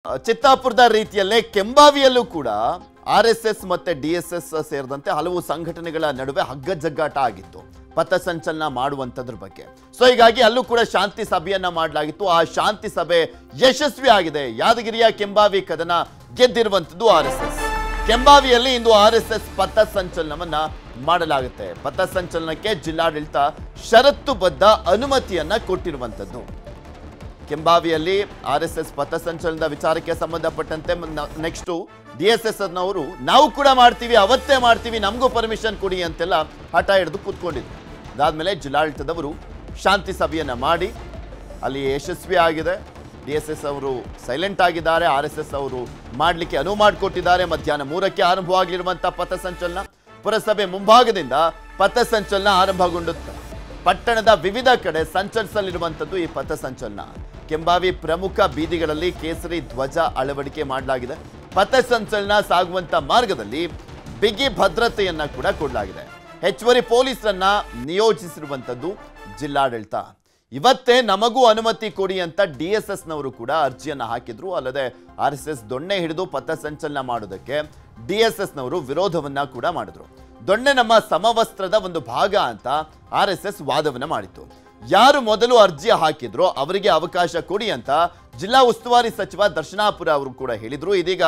ಚಿತ್ತಾಪುರದ ರೀತಿಯಲ್ಲೇ ಕೆಂಬಾವಿಯಲ್ಲೂ ಕೂಡ ಆರ್ಎಸ್ಎಸ್ ಮತ್ತೆ ಡಿಎಸ್ಎಸ್ ಸೇರಿದಂತೆ ಹಲವು ಸಂಘಟನೆಗಳ ನಡುವೆ ಹಗ್ಗಜಗ್ಗಾಟ ಆಗಿತ್ತು ಪಥಸಂಚಲನ ಮಾಡುವಂತದ್ರ ಬಗ್ಗೆ. ಸೊ ಹೀಗಾಗಿ ಅಲ್ಲೂ ಕೂಡ ಶಾಂತಿ ಸಭೆಯನ್ನ ಮಾಡಲಾಗಿತ್ತು. ಆ ಶಾಂತಿ ಸಭೆ ಯಶಸ್ವಿ ಆಗಿದೆ. ಯಾದಗಿರಿಯ ಕೆಂಬಾವಿ ಕದನ ಗೆದ್ದಿರುವಂತದ್ದು ಆರ್ಎಸ್ಎಸ್. ಕೆಂಬಾವಿಯಲ್ಲಿ ಇಂದು ಆರ್ಎಸ್ಎಸ್ ಪಥಸಂಚಲನವನ್ನ ಮಾಡಲಾಗುತ್ತೆ. ಪಥಸಂಚಲನಕ್ಕೆ ಜಿಲ್ಲಾಡಳಿತ ಷರತ್ತುಬದ್ಧ ಅನುಮತಿಯನ್ನ ಕೊಟ್ಟಿರುವಂತದ್ದು. ಕೆಂಬಾವಿಯಲ್ಲಿ ಆರ್ಎಸ್ಎಸ್ ಪಥಸಂಚಲನದ ವಿಚಾರಕ್ಕೆ ಸಂಬಂಧಪಟ್ಟಂತೆ ನೆಕ್ಸ್ಟ್ ಡಿಎಸ್ಎಸ್ ನವರು ನಾವು ಕೂಡ ಮಾಡ್ತೀವಿ, ಅವತ್ತೇ ಮಾಡ್ತೀವಿ, ನಮಗೂ ಪರ್ಮಿಷನ್ ಕೊಡಿ ಅಂತೆಲ್ಲ ಹಠ ಹಿಡಿದು ಕೂತ್ಕೊಂಡಿದ್ರು. ಅದಾದ್ಮೇಲೆ ಜಿಲ್ಲಾಡಳಿತದವರು ಶಾಂತಿ ಸಭೆಯನ್ನ ಮಾಡಿ ಅಲ್ಲಿ ಯಶಸ್ವಿ ಆಗಿದೆ. ಡಿಎಸ್ಎಸ್ ಅವರು ಸೈಲೆಂಟ್ ಆಗಿದ್ದಾರೆ, ಆರ್ಎಸ್ಎಸ್ ಅವರು ಮಾಡಲಿಕ್ಕೆ ಅನುವು ಮಾಡಿಕೊಟ್ಟಿದ್ದಾರೆ. ಮಧ್ಯಾಹ್ನ 3ಕ್ಕೆ ಆರಂಭವಾಗಿರುವಂತಹ ಪಥಸಂಚಲನ ಪುರಸಭೆ ಮುಂಭಾಗದಿಂದ ಪಥಸಂಚಲನ ಆರಂಭಗೊಂಡುತ್ತೆ. ಪಟ್ಟಣದ ವಿವಿಧ ಕಡೆ ಸಂಚರಿಸಲಿರುವಂಥದ್ದು ಈ ಪಥಸಂಚಲನ. ಕೆಂಬಾವಿ ಪ್ರಮುಖ ಬೀದಿಗಳಲ್ಲಿ ಕೇಸರಿ ಧ್ವಜ ಅಳವಡಿಕೆ ಮಾಡಲಾಗಿದೆ. ಪಥಸಂಚಲನ ಸಾಗುವಂತ ಮಾರ್ಗದಲ್ಲಿ ಬಿಗಿ ಭದ್ರತೆಯನ್ನ ಕೂಡ ಕೊಡಲಾಗಿದೆ. ಹೆಚ್ಚುವರಿ ಪೊಲೀಸರನ್ನ ನಿಯೋಜಿಸಿರುವಂಥದ್ದು ಜಿಲ್ಲಾಡಳಿತ. ಇವತ್ತೇ ನಮಗೂ ಅನುಮತಿ ಕೊಡಿ ಅಂತ ಡಿಎಸ್ಎಸ್ ನವರು ಕೂಡ ಅರ್ಜಿಯನ್ನ ಹಾಕಿದ್ರು. ಅಲ್ಲದೆ ಆರ್ಎಸ್ಎಸ್ ದೊಣ್ಣೆ ಹಿಡಿದು ಪಥಸಂಚಲನ ಮಾಡೋದಕ್ಕೆ ಡಿಎಸ್ಎಸ್ ನವರು ವಿರೋಧವನ್ನ ಕೂಡ ಮಾಡಿದ್ರು. ದೊಣ್ಣೆ ನಮ್ಮ ಸಮವಸ್ತ್ರದ ಒಂದು ಭಾಗ ಅಂತ ಆರ್ಎಸ್ಎಸ್ ವಾದವನ್ನ ಮಾಡಿತ್ತು. ಯಾರು ಮೊದಲು ಅರ್ಜಿ ಹಾಕಿದ್ರೋ ಅವರಿಗೆ ಅವಕಾಶ ಕೊಡಿ ಅಂತ ಜಿಲ್ಲಾ ಉಸ್ತುವಾರಿ ಸಚಿವ ದರ್ಶನಾಪುರ ಅವರು ಕೂಡ ಹೇಳಿದ್ರು. ಇದೀಗ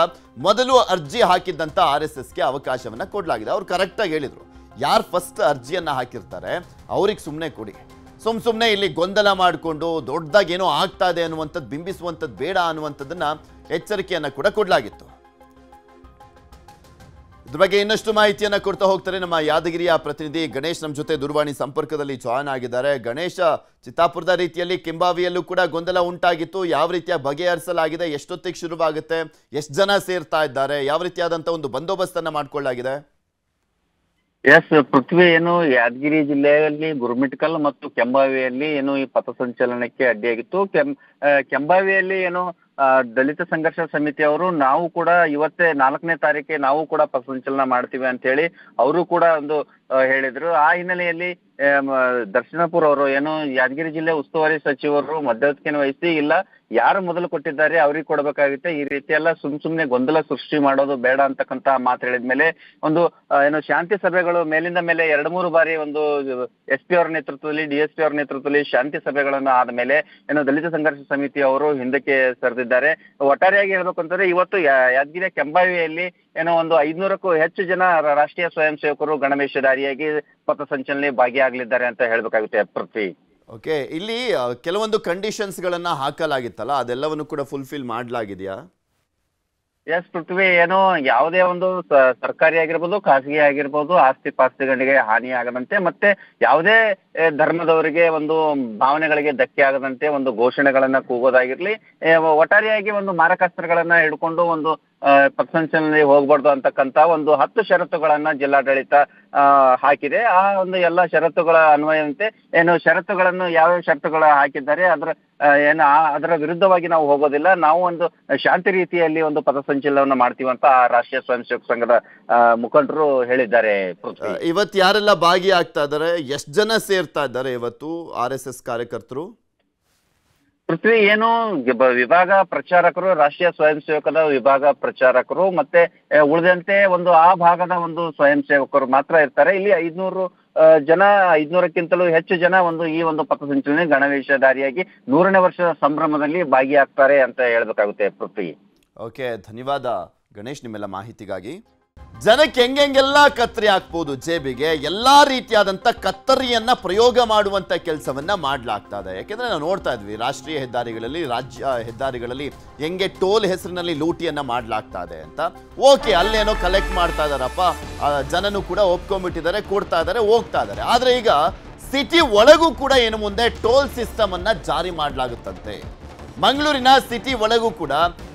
ಮೊದಲು ಅರ್ಜಿ ಹಾಕಿದ್ದಂತ ಆರ್ಎಸ್ಎಸ್ಗೆ ಅವಕಾಶವನ್ನ ಕೊಡಲಾಗಿದೆ. ಅವ್ರು ಕರೆಕ್ಟಾಗಿ ಹೇಳಿದ್ರು, ಯಾರು ಫಸ್ಟ್ ಅರ್ಜಿಯನ್ನ ಹಾಕಿರ್ತಾರೆ ಅವ್ರಿಗೆ ಸುಮ್ಮನೆ ಕೊಡಿ, ಸುಮ್ಮನೆ ಇಲ್ಲಿ ಗೊಂದಲ ಮಾಡಿಕೊಂಡು ದೊಡ್ಡದಾಗಿ ಏನೋ ಆಗ್ತಾ ಇದೆ ಅನ್ನುವಂಥದ್ದು ಬಿಂಬಿಸುವಂಥದ್ದು ಬೇಡ ಅನ್ನುವಂಥದ್ದನ್ನ ಎಚ್ಚರಿಕೆಯನ್ನ ಕೂಡ ಕೊಡಲಾಗಿತ್ತು. ಇದ್ರ ಬಗ್ಗೆ ಇನ್ನಷ್ಟು ಮಾಹಿತಿಯನ್ನ ಕೊಡ್ತಾ ಹೋಗ್ತಾರೆ ನಮ್ಮ ಯಾದಗಿರಿಯ ಪ್ರತಿನಿಧಿ ಗಣೇಶ್. ನಮ್ಮ ಜೊತೆ ದೂರವಾಣಿ ಸಂಪರ್ಕದಲ್ಲಿ ಜಾಯ್ನ್ ಆಗಿದ್ದಾರೆ. ಗಣೇಶ, ಚಿತ್ತಾಪುರದ ರೀತಿಯಲ್ಲಿ ಕೆಂಬಾವಿಯಲ್ಲೂ ಕೂಡ ಗೊಂದಲ ಉಂಟಾಗಿತ್ತು. ಯಾವ ರೀತಿಯ ಬಗೆಹರಿಸಲಾಗಿದೆ? ಎಷ್ಟೊತ್ತಿಗೆ ಶುರುವಾಗುತ್ತೆ? ಎಷ್ಟು ಜನ ಸೇರ್ತಾ ಇದ್ದಾರೆ? ಯಾವ ರೀತಿಯಾದಂತ ಒಂದು ಬಂದೋಬಸ್ತನ್ನ ಮಾಡ್ಕೊಳ್ಳಲಾಗಿದೆ? ಎಸ್ ಪೃಥ್ವಿ, ಏನು ಯಾದಗಿರಿ ಜಿಲ್ಲೆಯಲ್ಲಿ ಗುರುಮಿಟ್ಕಲ್ ಮತ್ತು ಕೆಂಬಾವಿಯಲ್ಲಿ ಏನು ಈ ಪಥಸಂಚಲನಕ್ಕೆ ಅಡ್ಡಿಯಾಗಿತ್ತು. ಕೆಂಬಾವಿಯಲ್ಲಿ ಏನು ದಲಿತ ಸಂಘರ್ಷ ಸಮಿತಿಯವರು ನಾವು ಕೂಡ ಇವತ್ತೇ 4ನೇ ತಾರೀಕಿಗೆ ನಾವು ಕೂಡ ಪಥಸಂಚಲನ ಮಾಡ್ತೀವಿ ಅಂತ ಹೇಳಿ ಅವರು ಕೂಡ ಒಂದು ಹೇಳಿದ್ರು. ಆ ಹಿನ್ನೆಲೆಯಲ್ಲಿ ದರ್ಶನಾಪುರ ಅವರು ಏನು ಯಾದಗಿರಿ ಜಿಲ್ಲೆ ಉಸ್ತುವಾರಿ ಸಚಿವರು ಮಧ್ಯವರ್ತಿಯನ್ನು ವಹಿಸಿ ಇಲ್ಲ ಯಾರು ಮೊದಲು ಕೊಟ್ಟಿದ್ದಾರೆ ಅವ್ರಿಗೆ ಕೊಡಬೇಕಾಗುತ್ತೆ, ಈ ರೀತಿ ಎಲ್ಲ ಸುಮ್ನೆ ಗೊಂದಲ ಸೃಷ್ಟಿ ಮಾಡೋದು ಬೇಡ ಅಂತಕ್ಕಂತ ಮಾತು ಹೇಳಿದ್ಮೇಲೆ ಒಂದು ಏನು ಶಾಂತಿ ಸಭೆಗಳು ಮೇಲಿಂದ ಮೇಲೆ 2-3 ಬಾರಿ ಒಂದು SP ಅವರ ನೇತೃತ್ವದಲ್ಲಿ DSP ಅವರ ನೇತೃತ್ವದಲ್ಲಿ ಶಾಂತಿ ಸಭೆಗಳನ್ನು ಆದ್ಮೇಲೆ ಏನು ದಲಿತ ಸಂಘರ್ಷ ಸಮಿತಿ ಅವರು ಹಿಂದಕ್ಕೆ ಸರಿದಿದ್ದಾರೆ. ಒಟ್ಟಾರೆಯಾಗಿ ಹೇಳ್ಬೇಕು ಅಂತಂದ್ರೆ ಇವತ್ತು ಯಾದಗಿರಿಯ ಕೆಂಬಾವಿಯಲ್ಲಿ ಏನೋ ಒಂದು 500ಕ್ಕೂ ಹೆಚ್ಚು ಜನ ರಾಷ್ಟ್ರೀಯ ಸ್ವಯಂ ಸೇವಕರು ಗಣವೇಷಧಾರಿಯಾಗಿ ಪಥಸಂಚಲನೆ ಭಾಗಿಯಾಗಲಿದ್ದಾರೆ ಅಂತ ಹೇಳ್ಬೇಕಾಗುತ್ತೆ ಪೃಥ್ವಿ. ಓಕೆ, ಇಲ್ಲಿ ಕೆಲವೊಂದು ಕಂಡೀಷನ್ಸ್ ಗಳನ್ನ ಹಾಕಲಾಗಿತ್ತಲ್ಲ, ಅದೆಲ್ಲವನ್ನು ಕೂಡ ಫುಲ್ಫಿಲ್ ಮಾಡಲಾಗಿದೆಯಾ? ಎಸ್ ಪೃಥ್ವಿ, ಏನು ಯಾವುದೇ ಒಂದು ಸರ್ಕಾರಿ ಆಗಿರ್ಬೋದು ಖಾಸಗಿ ಆಗಿರ್ಬೋದು ಆಸ್ತಿ ಪಾಸ್ತಿಗಳಿಗೆ ಹಾನಿ ಆಗದಂತೆ ಮತ್ತೆ ಯಾವುದೇ ಧರ್ಮದವರಿಗೆ ಒಂದು ಭಾವನೆಗಳಿಗೆ ಧಕ್ಕೆ ಆಗದಂತೆ ಒಂದು ಘೋಷಣೆಗಳನ್ನ ಕೂಗೋದಾಗಿರ್ಲಿ, ಒಟ್ಟಾರೆಯಾಗಿ ಒಂದು ಮಾರಕಾಸ್ತ್ರಗಳನ್ನ ಹಿಡ್ಕೊಂಡು ಒಂದು ಪಥಸಂಚಲನೆ ಹೋಗ್ಬಾರ್ದು ಅಂತಕ್ಕಂತ ಒಂದು 10 ಷರತ್ತುಗಳನ್ನ ಜಿಲ್ಲಾಡಳಿತ ಹಾಕಿದೆ. ಆ ಒಂದು ಎಲ್ಲ ಷರತ್ತುಗಳ ಅನ್ವಯಂತೆ ಏನು ಷರತ್ತುಗಳನ್ನು ಯಾವ್ಯಾವ ಷರತ್ತುಗಳ ಹಾಕಿದ್ದಾರೆ ಅದರ ವಿರುದ್ಧವಾಗಿ ನಾವು ಹೋಗೋದಿಲ್ಲ, ನಾವು ಒಂದು ಶಾಂತಿ ರೀತಿಯಲ್ಲಿ ಒಂದು ಪಥಸಂಚಲನವನ್ನು ಮಾಡ್ತೀವಂತ ರಾಷ್ಟ್ರೀಯ ಸ್ವಯಂ ಸೇವಕ ಸಂಘದ ಮುಖಂಡರು ಹೇಳಿದ್ದಾರೆ. ಇವತ್ತು ಯಾರೆಲ್ಲ ಭಾಗಿಯಾಗ್ತಾ ಇದ್ದಾರೆ? ಎಷ್ಟು ಜನ ಸೇರ್ತಾ ಇದ್ದಾರೆ ಇವತ್ತು ಆರ್ಎಸ್ಎಸ್ ಕಾರ್ಯಕರ್ತರು? ಪೃಥ್ವಿ, ಏನು ವಿಭಾಗ ಪ್ರಚಾರಕರು, ರಾಷ್ಟ್ರೀಯ ಸ್ವಯಂ ಸೇವಕದ ವಿಭಾಗ ಪ್ರಚಾರಕರು ಮತ್ತೆ ಉಳಿದಂತೆ ಒಂದು ಆ ಭಾಗದ ಒಂದು ಸ್ವಯಂ ಸೇವಕರು ಮಾತ್ರ ಇರ್ತಾರೆ. ಇಲ್ಲಿ 500ಕ್ಕಿಂತಲೂ ಹೆಚ್ಚು ಜನ ಒಂದು ಈ ಒಂದು ಪಥಸಂಚಲನೆ ಗಣವೇಷಧಾರಿಯಾಗಿ 100ನೇ ವರ್ಷದ ಸಂಭ್ರಮದಲ್ಲಿ ಭಾಗಿಯಾಗ್ತಾರೆ ಅಂತ ಹೇಳ್ಬೇಕಾಗುತ್ತೆ ಪೃಥ್ವಿ. ಓಕೆ, ಧನ್ಯವಾದ ಗಣೇಶ್ ನಿಮ್ಮೆಲ್ಲ ಮಾಹಿತಿಗಾಗಿ. ಜನಕ್ಕೆ ಹೆಂಗೆಲ್ಲ ಕತ್ತರಿ ಹಾಕ್ಬೋದು ಜೇಬಿಗೆ, ಎಲ್ಲಾ ರೀತಿಯಾದಂತ ಕತ್ತರಿಯನ್ನ ಪ್ರಯೋಗ ಮಾಡುವಂತ ಕೆಲಸವನ್ನ ಮಾಡ್ಲಾಗ್ತಾ ಇದೆ. ಯಾಕೆಂದ್ರೆ ನಾವು ನೋಡ್ತಾ ಇದ್ವಿ ರಾಷ್ಟ್ರೀಯ ಹೆದ್ದಾರಿಗಳಲ್ಲಿ, ರಾಜ್ಯ ಹೆದ್ದಾರಿಗಳಲ್ಲಿ ಹೆಂಗೆ ಟೋಲ್ ಹೆಸರಿನಲ್ಲಿ ಲೂಟಿಯನ್ನ ಮಾಡ್ಲಾಗ್ತಾ ಇದೆ ಅಂತ. ಓಕೆ, ಅಲ್ಲೇನೋ ಕಲೆಕ್ಟ್ ಮಾಡ್ತಾ ಇದಾರಪ್ಪ, ಜನನು ಕೂಡ ಒಪ್ಕೊಂಡ್ಬಿಟ್ಟಿದ್ದಾರೆ, ಕೊಡ್ತಾ ಇದಾರೆ, ಹೋಗ್ತಾ ಇದಾರೆ. ಆದ್ರೆ ಈಗ ಸಿಟಿ ಒಳಗೂ ಕೂಡ ಏನು ಮುಂದೆ ಟೋಲ್ ಸಿಸ್ಟಮ್ ಅನ್ನ ಜಾರಿ ಮಾಡ್ಲಾಗುತ್ತಂತೆ. ಮಂಗಳೂರಿನ ಸಿಟಿ ಒಳಗೂ ಕೂಡ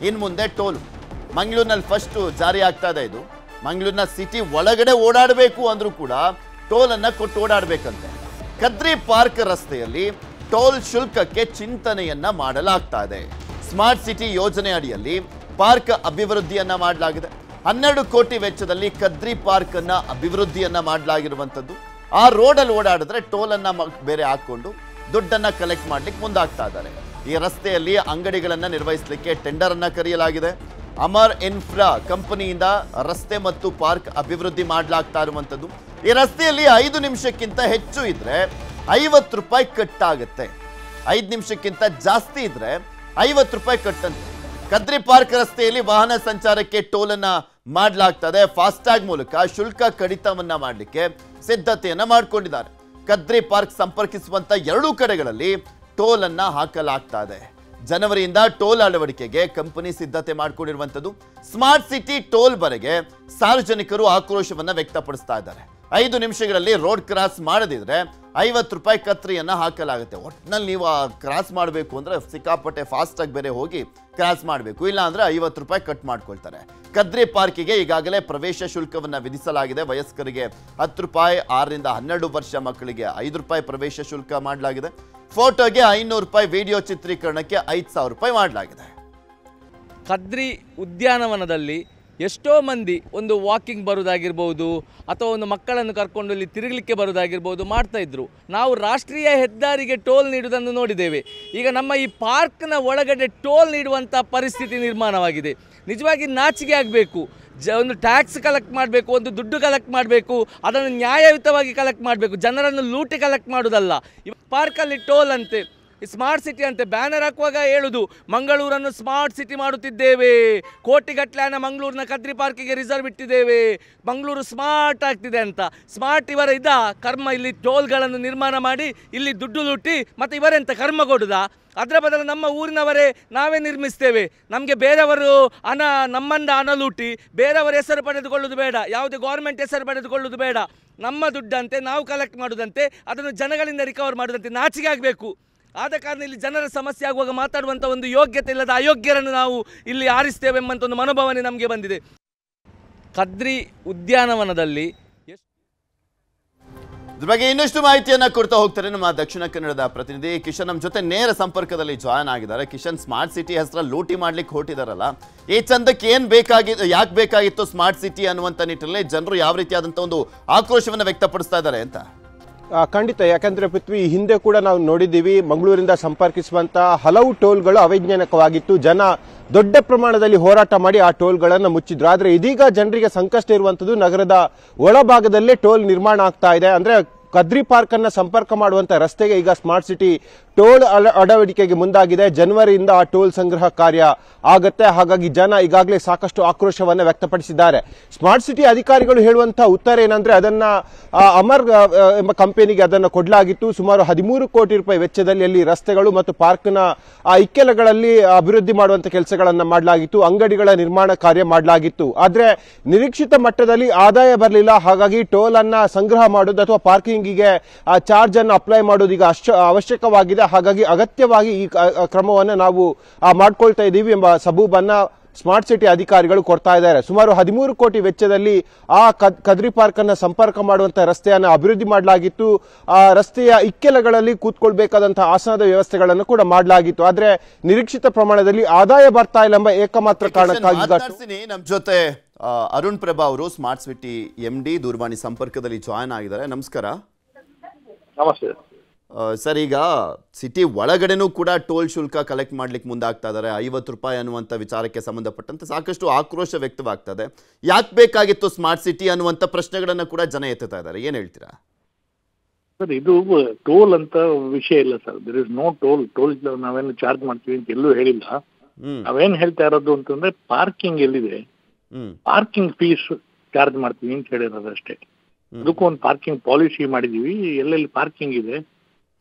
ಇನ್ ಮುಂದೆ ಟೋಲ್, ಮಂಗಳೂರಿನಲ್ಲಿ ಫಸ್ಟ್ ಜಾರಿ ಆಗ್ತಾ ಇದೆ ಇದು. ಮಂಗಳೂರಿನ ಸಿಟಿ ಒಳಗಡೆ ಓಡಾಡಬೇಕು ಅಂದ್ರೂ ಕೂಡ ಟೋಲ್ ಅನ್ನ ಕೊಟ್ಟು ಓಡಾಡಬೇಕಂತೆ. ಕದ್ರಿ ಪಾರ್ಕ್ ರಸ್ತೆಯಲ್ಲಿ ಟೋಲ್ ಶುಲ್ಕಕ್ಕೆ ಚಿಂತನೆಯನ್ನ ಮಾಡಲಾಗ್ತಾ ಇದೆ. ಸ್ಮಾರ್ಟ್ ಸಿಟಿ ಯೋಜನೆ ಅಡಿಯಲ್ಲಿ ಪಾರ್ಕ್ ಅಭಿವೃದ್ಧಿಯನ್ನ ಮಾಡಲಾಗಿದೆ. 12 ಕೋಟಿ ವೆಚ್ಚದಲ್ಲಿ ಕದ್ರಿ ಪಾರ್ಕ್ ಅನ್ನ ಅಭಿವೃದ್ಧಿಯನ್ನ ಮಾಡಲಾಗಿರುವಂತದ್ದು. ಆ ರೋಡಲ್ಲಿ ಓಡಾಡಿದ್ರೆ ಟೋಲ್ ಅನ್ನ ಬೇರೆ ಹಾಕೊಂಡು ದುಡ್ಡನ್ನ ಕಲೆಕ್ಟ್ ಮಾಡ್ಲಿಕ್ಕೆ ಮುಂದಾಗ್ತಾ ಇದ್ದಾರೆ. ಈ ರಸ್ತೆಯಲ್ಲಿ ಅಂಗಡಿಗಳನ್ನು ನಿರ್ವಹಿಸಲಿಕ್ಕೆ ಟೆಂಡರ್ ಅನ್ನ ಕರೆಯಲಾಗಿದೆ. ಅಮರ್ ಇನ್ಫ್ರಾ ಕಂಪನಿಯಿಂದ ರಸ್ತೆ ಮತ್ತು ಪಾರ್ಕ್ ಅಭಿವೃದ್ಧಿ ಮಾಡಲಾಗ್ತಾ ಇರುವಂಥದ್ದು. ಈ ರಸ್ತೆಯಲ್ಲಿ 5 ನಿಮಿಷಕ್ಕಿಂತ ಹೆಚ್ಚು ಇದ್ರೆ 50 ರೂಪಾಯಿ ಕಟ್ಟಾಗುತ್ತೆ. 5 ನಿಮಿಷಕ್ಕಿಂತ ಜಾಸ್ತಿ ಇದ್ರೆ 50 ರೂಪಾಯಿ ಕಟ್ಟಂತೆ. ಕದ್ರಿ ಪಾರ್ಕ್ ರಸ್ತೆಯಲ್ಲಿ ವಾಹನ ಸಂಚಾರಕ್ಕೆ ಟೋಲ್ ಅನ್ನ ಮಾಡಲಾಗ್ತದೆ. ಫಾಸ್ಟ್ಯಾಗ್ ಮೂಲಕ ಶುಲ್ಕ ಕಡಿತವನ್ನ ಮಾಡಲಿಕ್ಕೆ ಸಿದ್ಧತೆಯನ್ನ ಮಾಡಿಕೊಂಡಿದ್ದಾರೆ. ಕದ್ರಿ ಪಾರ್ಕ್ ಸಂಪರ್ಕಿಸುವಂತ 2 ಕಡೆಗಳಲ್ಲಿ ಟೋಲ್ ಅನ್ನ ಹಾಕಲಾಗ್ತಾ ಇದೆ. ಜನವರಿಯಿಂದ ಟೋಲ್ ಅಳವಡಿಕೆಗೆ ಕಂಪನಿ ಸಿದ್ಧತೆ ಮಾಡಿಕೊಂಡಿರುವಂತದ್ದು. ಸ್ಮಾರ್ಟ್ ಸಿಟಿ ಟೋಲ್ ವರೆಗೆ ಸಾರ್ವಜನಿಕರು ಆಕ್ರೋಶವನ್ನ ವ್ಯಕ್ತಪಡಿಸ್ತಾ ಇದ್ದಾರೆ. 5 ನಿಮಿಷಗಳಲ್ಲಿ ರೋಡ್ ಕ್ರಾಸ್ ಮಾಡದಿದ್ರೆ 50 ರೂಪಾಯಿ ಕತ್ರಿಯನ್ನ ಹಾಕಲಾಗುತ್ತೆ. ಒಟ್ಟಿನಲ್ಲಿ ನೀವು ಕ್ರಾಸ್ ಮಾಡಬೇಕು ಅಂದ್ರೆ ಸಿಕ್ಕಾಪಟ್ಟೆ ಫಾಸ್ಟ್ ಆಗಿ ಬೇರೆ ಹೋಗಿ ಕ್ರಾಸ್ ಮಾಡಬೇಕು, ಇಲ್ಲ ಅಂದ್ರೆ 50 ರೂಪಾಯಿ ಕಟ್ ಮಾಡ್ಕೊಳ್ತಾರೆ. ಕದ್ರಿ ಪಾರ್ಕಿಗೆ ಈಗಾಗಲೇ ಪ್ರವೇಶ ಶುಲ್ಕವನ್ನ ವಿಧಿಸಲಾಗಿದೆ. ವಯಸ್ಕರಿಗೆ 10 ರೂಪಾಯಿ, 6 ರಿಂದ 12 ವರ್ಷ ಮಕ್ಕಳಿಗೆ 5 ರೂಪಾಯಿ ಪ್ರವೇಶ ಶುಲ್ಕ ಮಾಡಲಾಗಿದೆ. ಫೋಟೋಗೆ 500 ರೂಪಾಯಿ, ವಿಡಿಯೋ ಚಿತ್ರೀಕರಣಕ್ಕೆ 5000 ರೂಪಾಯಿ ಮಾಡಲಾಗಿದೆ. ಕದ್ರಿ ಉದ್ಯಾನವನದಲ್ಲಿ ಎಷ್ಟೋ ಮಂದಿ ಒಂದು ವಾಕಿಂಗ್ ಬರೋದಾಗಿರ್ಬೋದು ಅಥವಾ ಒಂದು ಮಕ್ಕಳನ್ನು ಕರ್ಕೊಂಡು ಇಲ್ಲಿ ತಿರುಗಲಿಕ್ಕೆ ಬರೋದಾಗಿರ್ಬೋದು ಮಾಡ್ತಾಯಿದ್ರು. ನಾವು ರಾಷ್ಟ್ರೀಯ ಹೆದ್ದಾರಿಗೆ ಟೋಲ್ ನೀಡುವುದನ್ನು ನೋಡಿದ್ದೇವೆ. ಈಗ ನಮ್ಮ ಈ ಪಾರ್ಕ್ನ ಒಳಗಡೆ ಟೋಲ್ ನೀಡುವಂಥ ಪರಿಸ್ಥಿತಿ ನಿರ್ಮಾಣವಾಗಿದೆ. ನಿಜವಾಗಿ ನಾಚಿಕೆ ಆಗಬೇಕು. ಒಂದು ಟ್ಯಾಕ್ಸ್ ಕಲೆಕ್ಟ್ ಮಾಡಬೇಕು, ಒಂದು ದುಡ್ಡು ಕಲೆಕ್ಟ್ ಮಾಡಬೇಕು, ಅದನ್ನು ನ್ಯಾಯಯುತವಾಗಿ ಕಲೆಕ್ಟ್ ಮಾಡಬೇಕು, ಜನರನ್ನು ಲೂಟಿ ಕಲೆಕ್ಟ್ ಮಾಡೋದಲ್ಲ. ಪಾರ್ಕಲ್ಲಿ ಟೋಲ್ ಅಂತೆ, ಸ್ಮಾರ್ಟ್ ಸಿಟಿ ಅಂತೆ. ಬ್ಯಾನರ್ ಹಾಕುವಾಗ ಹೇಳುದು ಮಂಗಳೂರನ್ನು ಸ್ಮಾರ್ಟ್ ಸಿಟಿ ಮಾಡುತ್ತಿದ್ದೇವೆ, ಕೋಟಿಗಟ್ಟಲೆ ಹಣ ಮಂಗಳೂರಿನ ಕದ್ರಿ ಪಾರ್ಕಿಗೆ ರಿಸರ್ವ್ ಇಟ್ಟಿದ್ದೇವೆ, ಮಂಗಳೂರು ಸ್ಮಾರ್ಟ್ ಆಗ್ತಿದೆ ಅಂತ. ಸ್ಮಾರ್ಟ್ ಇವರ ಕರ್ಮ. ಇಲ್ಲಿ ಟೋಲ್ಗಳನ್ನು ನಿರ್ಮಾಣ ಮಾಡಿ ಇಲ್ಲಿ ದುಡ್ಡು ಲೂಟಿ ಮತ್ತು ಇವರೆಂತ ಕರ್ಮ ಕೊಡುದಾ? ಅದರ ಬದಲು ನಮ್ಮ ಊರಿನವರೇ ನಾವೇ ನಿರ್ಮಿಸ್ತೇವೆ. ನಮಗೆ ಬೇರೆಯವರು ನಮ್ಮಂದ ಹಣ ಲೂಟಿ ಬೇರೆಯವರ ಹೆಸರು ಪಡೆದುಕೊಳ್ಳೋದು ಬೇಡ, ಯಾವುದೇ ಗೌರ್ಮೆಂಟ್ ಹೆಸರು ಪಡೆದುಕೊಳ್ಳೋದು ಬೇಡ. ನಮ್ಮ ದುಡ್ಡಂತೆ ನಾವು ಕಲೆಕ್ಟ್ ಮಾಡೋದಂತೆ, ಅದನ್ನು ಜನಗಳಿಂದ ರಿಕವರ್ ಮಾಡೋದಂತೆ. ನಾಚಿಕೆ ಆಗಬೇಕು. ಆದ ಕಾರಣ ಇಲ್ಲಿ ಜನರ ಸಮಸ್ಯೆ ಆಗುವಾಗ ಮಾತಾಡುವಂಥ ಒಂದು ಯೋಗ್ಯತೆ ಇಲ್ಲದ ಅಯೋಗ್ಯರನ್ನು ನಾವು ಇಲ್ಲಿ ಆರಿಸ್ತೇವೆ ಎಂಬಂಥ ಒಂದು ಮನೋಭಾವನೆ ನಮಗೆ ಬಂದಿದೆ. ಕದ್ರಿ ಉದ್ಯಾನವನದಲ್ಲಿ ಇದ್ರ ಬಗ್ಗೆ ಇನ್ನಷ್ಟು ಮಾಹಿತಿಯನ್ನ ಕೊಡ್ತಾ ಹೋಗ್ತಾರೆ ನಮ್ಮ ದಕ್ಷಿಣ ಕನ್ನಡದ ಪ್ರತಿನಿಧಿ ಕಿಶನ್. ನಮ್ಮ ಜೊತೆ ನೇರ ಸಂಪರ್ಕದಲ್ಲಿ ಜಾಯ್ನ್ ಆಗಿದ್ದಾರೆ. ಕಿಶನ್, ಸ್ಮಾರ್ಟ್ ಸಿಟಿ ಹೆಸರ ಲೂಟಿ ಮಾಡ್ಲಿಕ್ಕೆ ಹೊರಟಿದಾರಲ್ಲ, ಈ ಚಂದಕ್ಕೆ ಯಾಕೆ ಬೇಕಾಗಿತ್ತು ಸ್ಮಾರ್ಟ್ ಸಿಟಿ ಅನ್ನುವಂಥ ನಿಟ್ಟಿನಲ್ಲಿ ಜನರು ಯಾವ ರೀತಿಯಾದಂಥ ಒಂದು ಆಕ್ರೋಶವನ್ನು ವ್ಯಕ್ತಪಡಿಸ್ತಾ ಇದ್ದಾರೆ ಅಂತ? ಖಂಡಿತ. ಯಾಕಂದ್ರೆ ಪೃಥ್ವಿ, ಹಿಂದೆ ಕೂಡ ನಾವು ನೋಡಿದ್ದೀವಿ, ಮಂಗಳೂರಿಂದ ಸಂಪರ್ಕಿಸುವಂತಹ ಹಲವು ಟೋಲ್ಗಳು ಅವೈಜ್ಞಾನಿಕವಾಗಿತ್ತು. ಜನ ದೊಡ್ಡ ಪ್ರಮಾಣದಲ್ಲಿ ಹೋರಾಟ ಮಾಡಿ ಆ ಟೋಲ್ಗಳನ್ನು ಮುಚ್ಚಿದ್ರು. ಆದ್ರೆ ಇದೀಗ ಜನರಿಗೆ ಸಂಕಷ್ಟ ಇರುವಂತದ್ದು ನಗರದ ಒಳಭಾಗದಲ್ಲೇ ಟೋಲ್ ನಿರ್ಮಾಣ ಆಗ್ತಾ ಇದೆ. ಅಂದ್ರೆ ಕದ್ರಿ ಪಾರ್ಕ್ ಅನ್ನ ಸಂಪರ್ಕ ಮಾಡುವಂತ ರಸ್ತೆಗೆ ಈಗ ಸ್ಮಾರ್ಟ್ ಸಿಟಿ ಟೋಲ್ ಅಳವಡಿಕೆಗೆ ಮುಂದಾಗಿದೆ. ಜನವರಿಯಿಂದ ಆ ಟೋಲ್ ಸಂಗ್ರಹ ಕಾರ್ಯ ಆಗತ್ತೆ. ಹಾಗಾಗಿ ಜನ ಈಗಾಗಲೇ ಸಾಕಷ್ಟು ಆಕ್ರೋಶವನ್ನ ವ್ಯಕ್ತಪಡಿಸಿದ್ದಾರೆ. ಸ್ಮಾರ್ಟ್ ಸಿಟಿ ಅಧಿಕಾರಿಗಳು ಹೇಳುವಂತಹ ಉತ್ತರ ಏನಂದ್ರೆ, ಅದನ್ನ ಅಮರ್ ಎಂಬ ಕಂಪನಿಗೆ ಅದನ್ನು ಕೊಡಲಾಗಿತ್ತು. ಸುಮಾರು 13 ಕೋಟಿ ರೂಪಾಯಿ ವೆಚ್ಚದಲ್ಲಿ ಅಲ್ಲಿ ರಸ್ತೆಗಳು ಮತ್ತು ಪಾರ್ಕ್ನ ಇಕ್ಕೆಲಗಳಲ್ಲಿ ಅಭಿವೃದ್ಧಿ ಮಾಡುವಂತ ಕೆಲಸಗಳನ್ನ ಮಾಡಲಾಗಿತ್ತು, ಅಂಗಡಿಗಳ ನಿರ್ಮಾಣ ಕಾರ್ಯ ಮಾಡಲಾಗಿತ್ತು. ಆದ್ರೆ ನಿರೀಕ್ಷಿತ ಮಟ್ಟದಲ್ಲಿ ಆದಾಯ ಬರಲಿಲ್ಲ. ಹಾಗಾಗಿ ಟೋಲ್ ಅನ್ನ ಸಂಗ್ರಹ ಮಾಡೋದು ಅಥವಾ ಪಾರ್ಕಿಂಗಿಗೆ ಚಾರ್ಜ್ ಅನ್ನು ಅಪ್ಲೈ ಮಾಡೋದು ಈಗ ಅವಶ್ಯಕವಾಗಿದೆ. ಹಾಗಾಗಿ ಅಗತ್ಯವಾಗಿ ಈ ಕ್ರಮವನ್ನು ನಾವು ಮಾಡ್ಕೊಳ್ತಾ ಇದ್ದೀವಿ ಎಂಬ ಸಬೂಬನ್ನ ಸ್ಮಾರ್ಟ್ ಸಿಟಿ ಅಧಿಕಾರಿಗಳು ಕೊಡ್ತಾ ಇದ್ದಾರೆ. ಸುಮಾರು 13 ಕೋಟಿ ವೆಚ್ಚದಲ್ಲಿ ಆ ಕದ್ರಿ ಪಾರ್ಕ್ ಅನ್ನ ಸಂಪರ್ಕ ಮಾಡುವಂತಹ ರಸ್ತೆಯನ್ನು ಅಭಿವೃದ್ಧಿ ಮಾಡಲಾಗಿತ್ತು. ಆ ರಸ್ತೆಯ ಇಕ್ಕೆಲಗಳಲ್ಲಿ ಕೂತ್ಕೊಳ್ಬೇಕಾದಂತಹ ಆಸನದ ವ್ಯವಸ್ಥೆಗಳನ್ನು ಕೂಡ ಮಾಡಲಾಗಿತ್ತು. ಆದ್ರೆ ನಿರೀಕ್ಷಿತ ಪ್ರಮಾಣದಲ್ಲಿ ಆದಾಯ ಬರ್ತಾ ಇಲ್ಲ ಎಂಬ ಏಕಮಾತ್ರ ಕಾರಣಕ್ಕಾಗಿ ನಮ್ಮ ಜೊತೆ ಅರುಣ್ ಪ್ರಭಾ ಅವರು ಸ್ಮಾರ್ಟ್ ಸಿಟಿ MD ದೂರವಾಣಿ ಸಂಪರ್ಕದಲ್ಲಿ ಜಾಯ್ನ್ ಆಗಿದ್ದಾರೆ. ನಮಸ್ಕಾರ. ನಮಸ್ತೆ ಸರ್, ಈಗ ಸಿಟಿ ಒಳಗಡೆನೂ ಕೂಡ ಟೋಲ್ ಶುಲ್ಕ ಕಲೆಕ್ಟ್ ಮಾಡ್ಲಿಕ್ಕೆ ಮುಂದಾಗ್ತಾ ಇದ್ದಾರೆ. 50 ರೂಪಾಯಿ ಅನ್ನುವಂಥ ವಿಚಾರಕ್ಕೆ ಸಂಬಂಧಪಟ್ಟಂತೆ ಸಾಕಷ್ಟು ಆಕ್ರೋಶ ವ್ಯಕ್ತವಾಗ್ತದೆ. ಯಾಕೆ ಬೇಕಾಗಿತ್ತು ಸ್ಮಾರ್ಟ್ ಸಿಟಿ ಅನ್ನುವಂಥ ಪ್ರಶ್ನೆಗಳನ್ನ ಕೂಡ ಜನ ಎತ್ತುತ್ತಾ ಇದ್ದಾರೆ. ಏನ್ ಹೇಳ್ತೀರಾ ಸರ್? ಇದು ಟೋಲ್ ಅಂತ ವಿಷಯ ಇಲ್ಲ sir. There is no toll ನಾವೇನು ಚಾರ್ಜ್ ಮಾಡ್ತೀವಿ ಅಂತ ಎಲ್ಲೂ ಹೇಳಿಲ್ಲ. ನಾವೇನ್ ಹೇಳ್ತಾ ಇರೋದು ಅಂತಂದ್ರೆ ಪಾರ್ಕಿಂಗ್ ಎಲ್ಲಿದೆ, ಪಾರ್ಕಿಂಗ್ ಫೀಸ್ ಚಾರ್ಜ್ ಮಾಡ್ತೀವಿ ಅಂತ ಹೇಳಿರೋದು ಅಷ್ಟೇ. ಅದಕ್ಕೂ ಒಂದು ಪಾರ್ಕಿಂಗ್ ಪಾಲಿಸಿ ಮಾಡಿದೀವಿ. ಎಲ್ಲೆಲ್ಲಿ ಪಾರ್ಕಿಂಗ್ ಇದೆ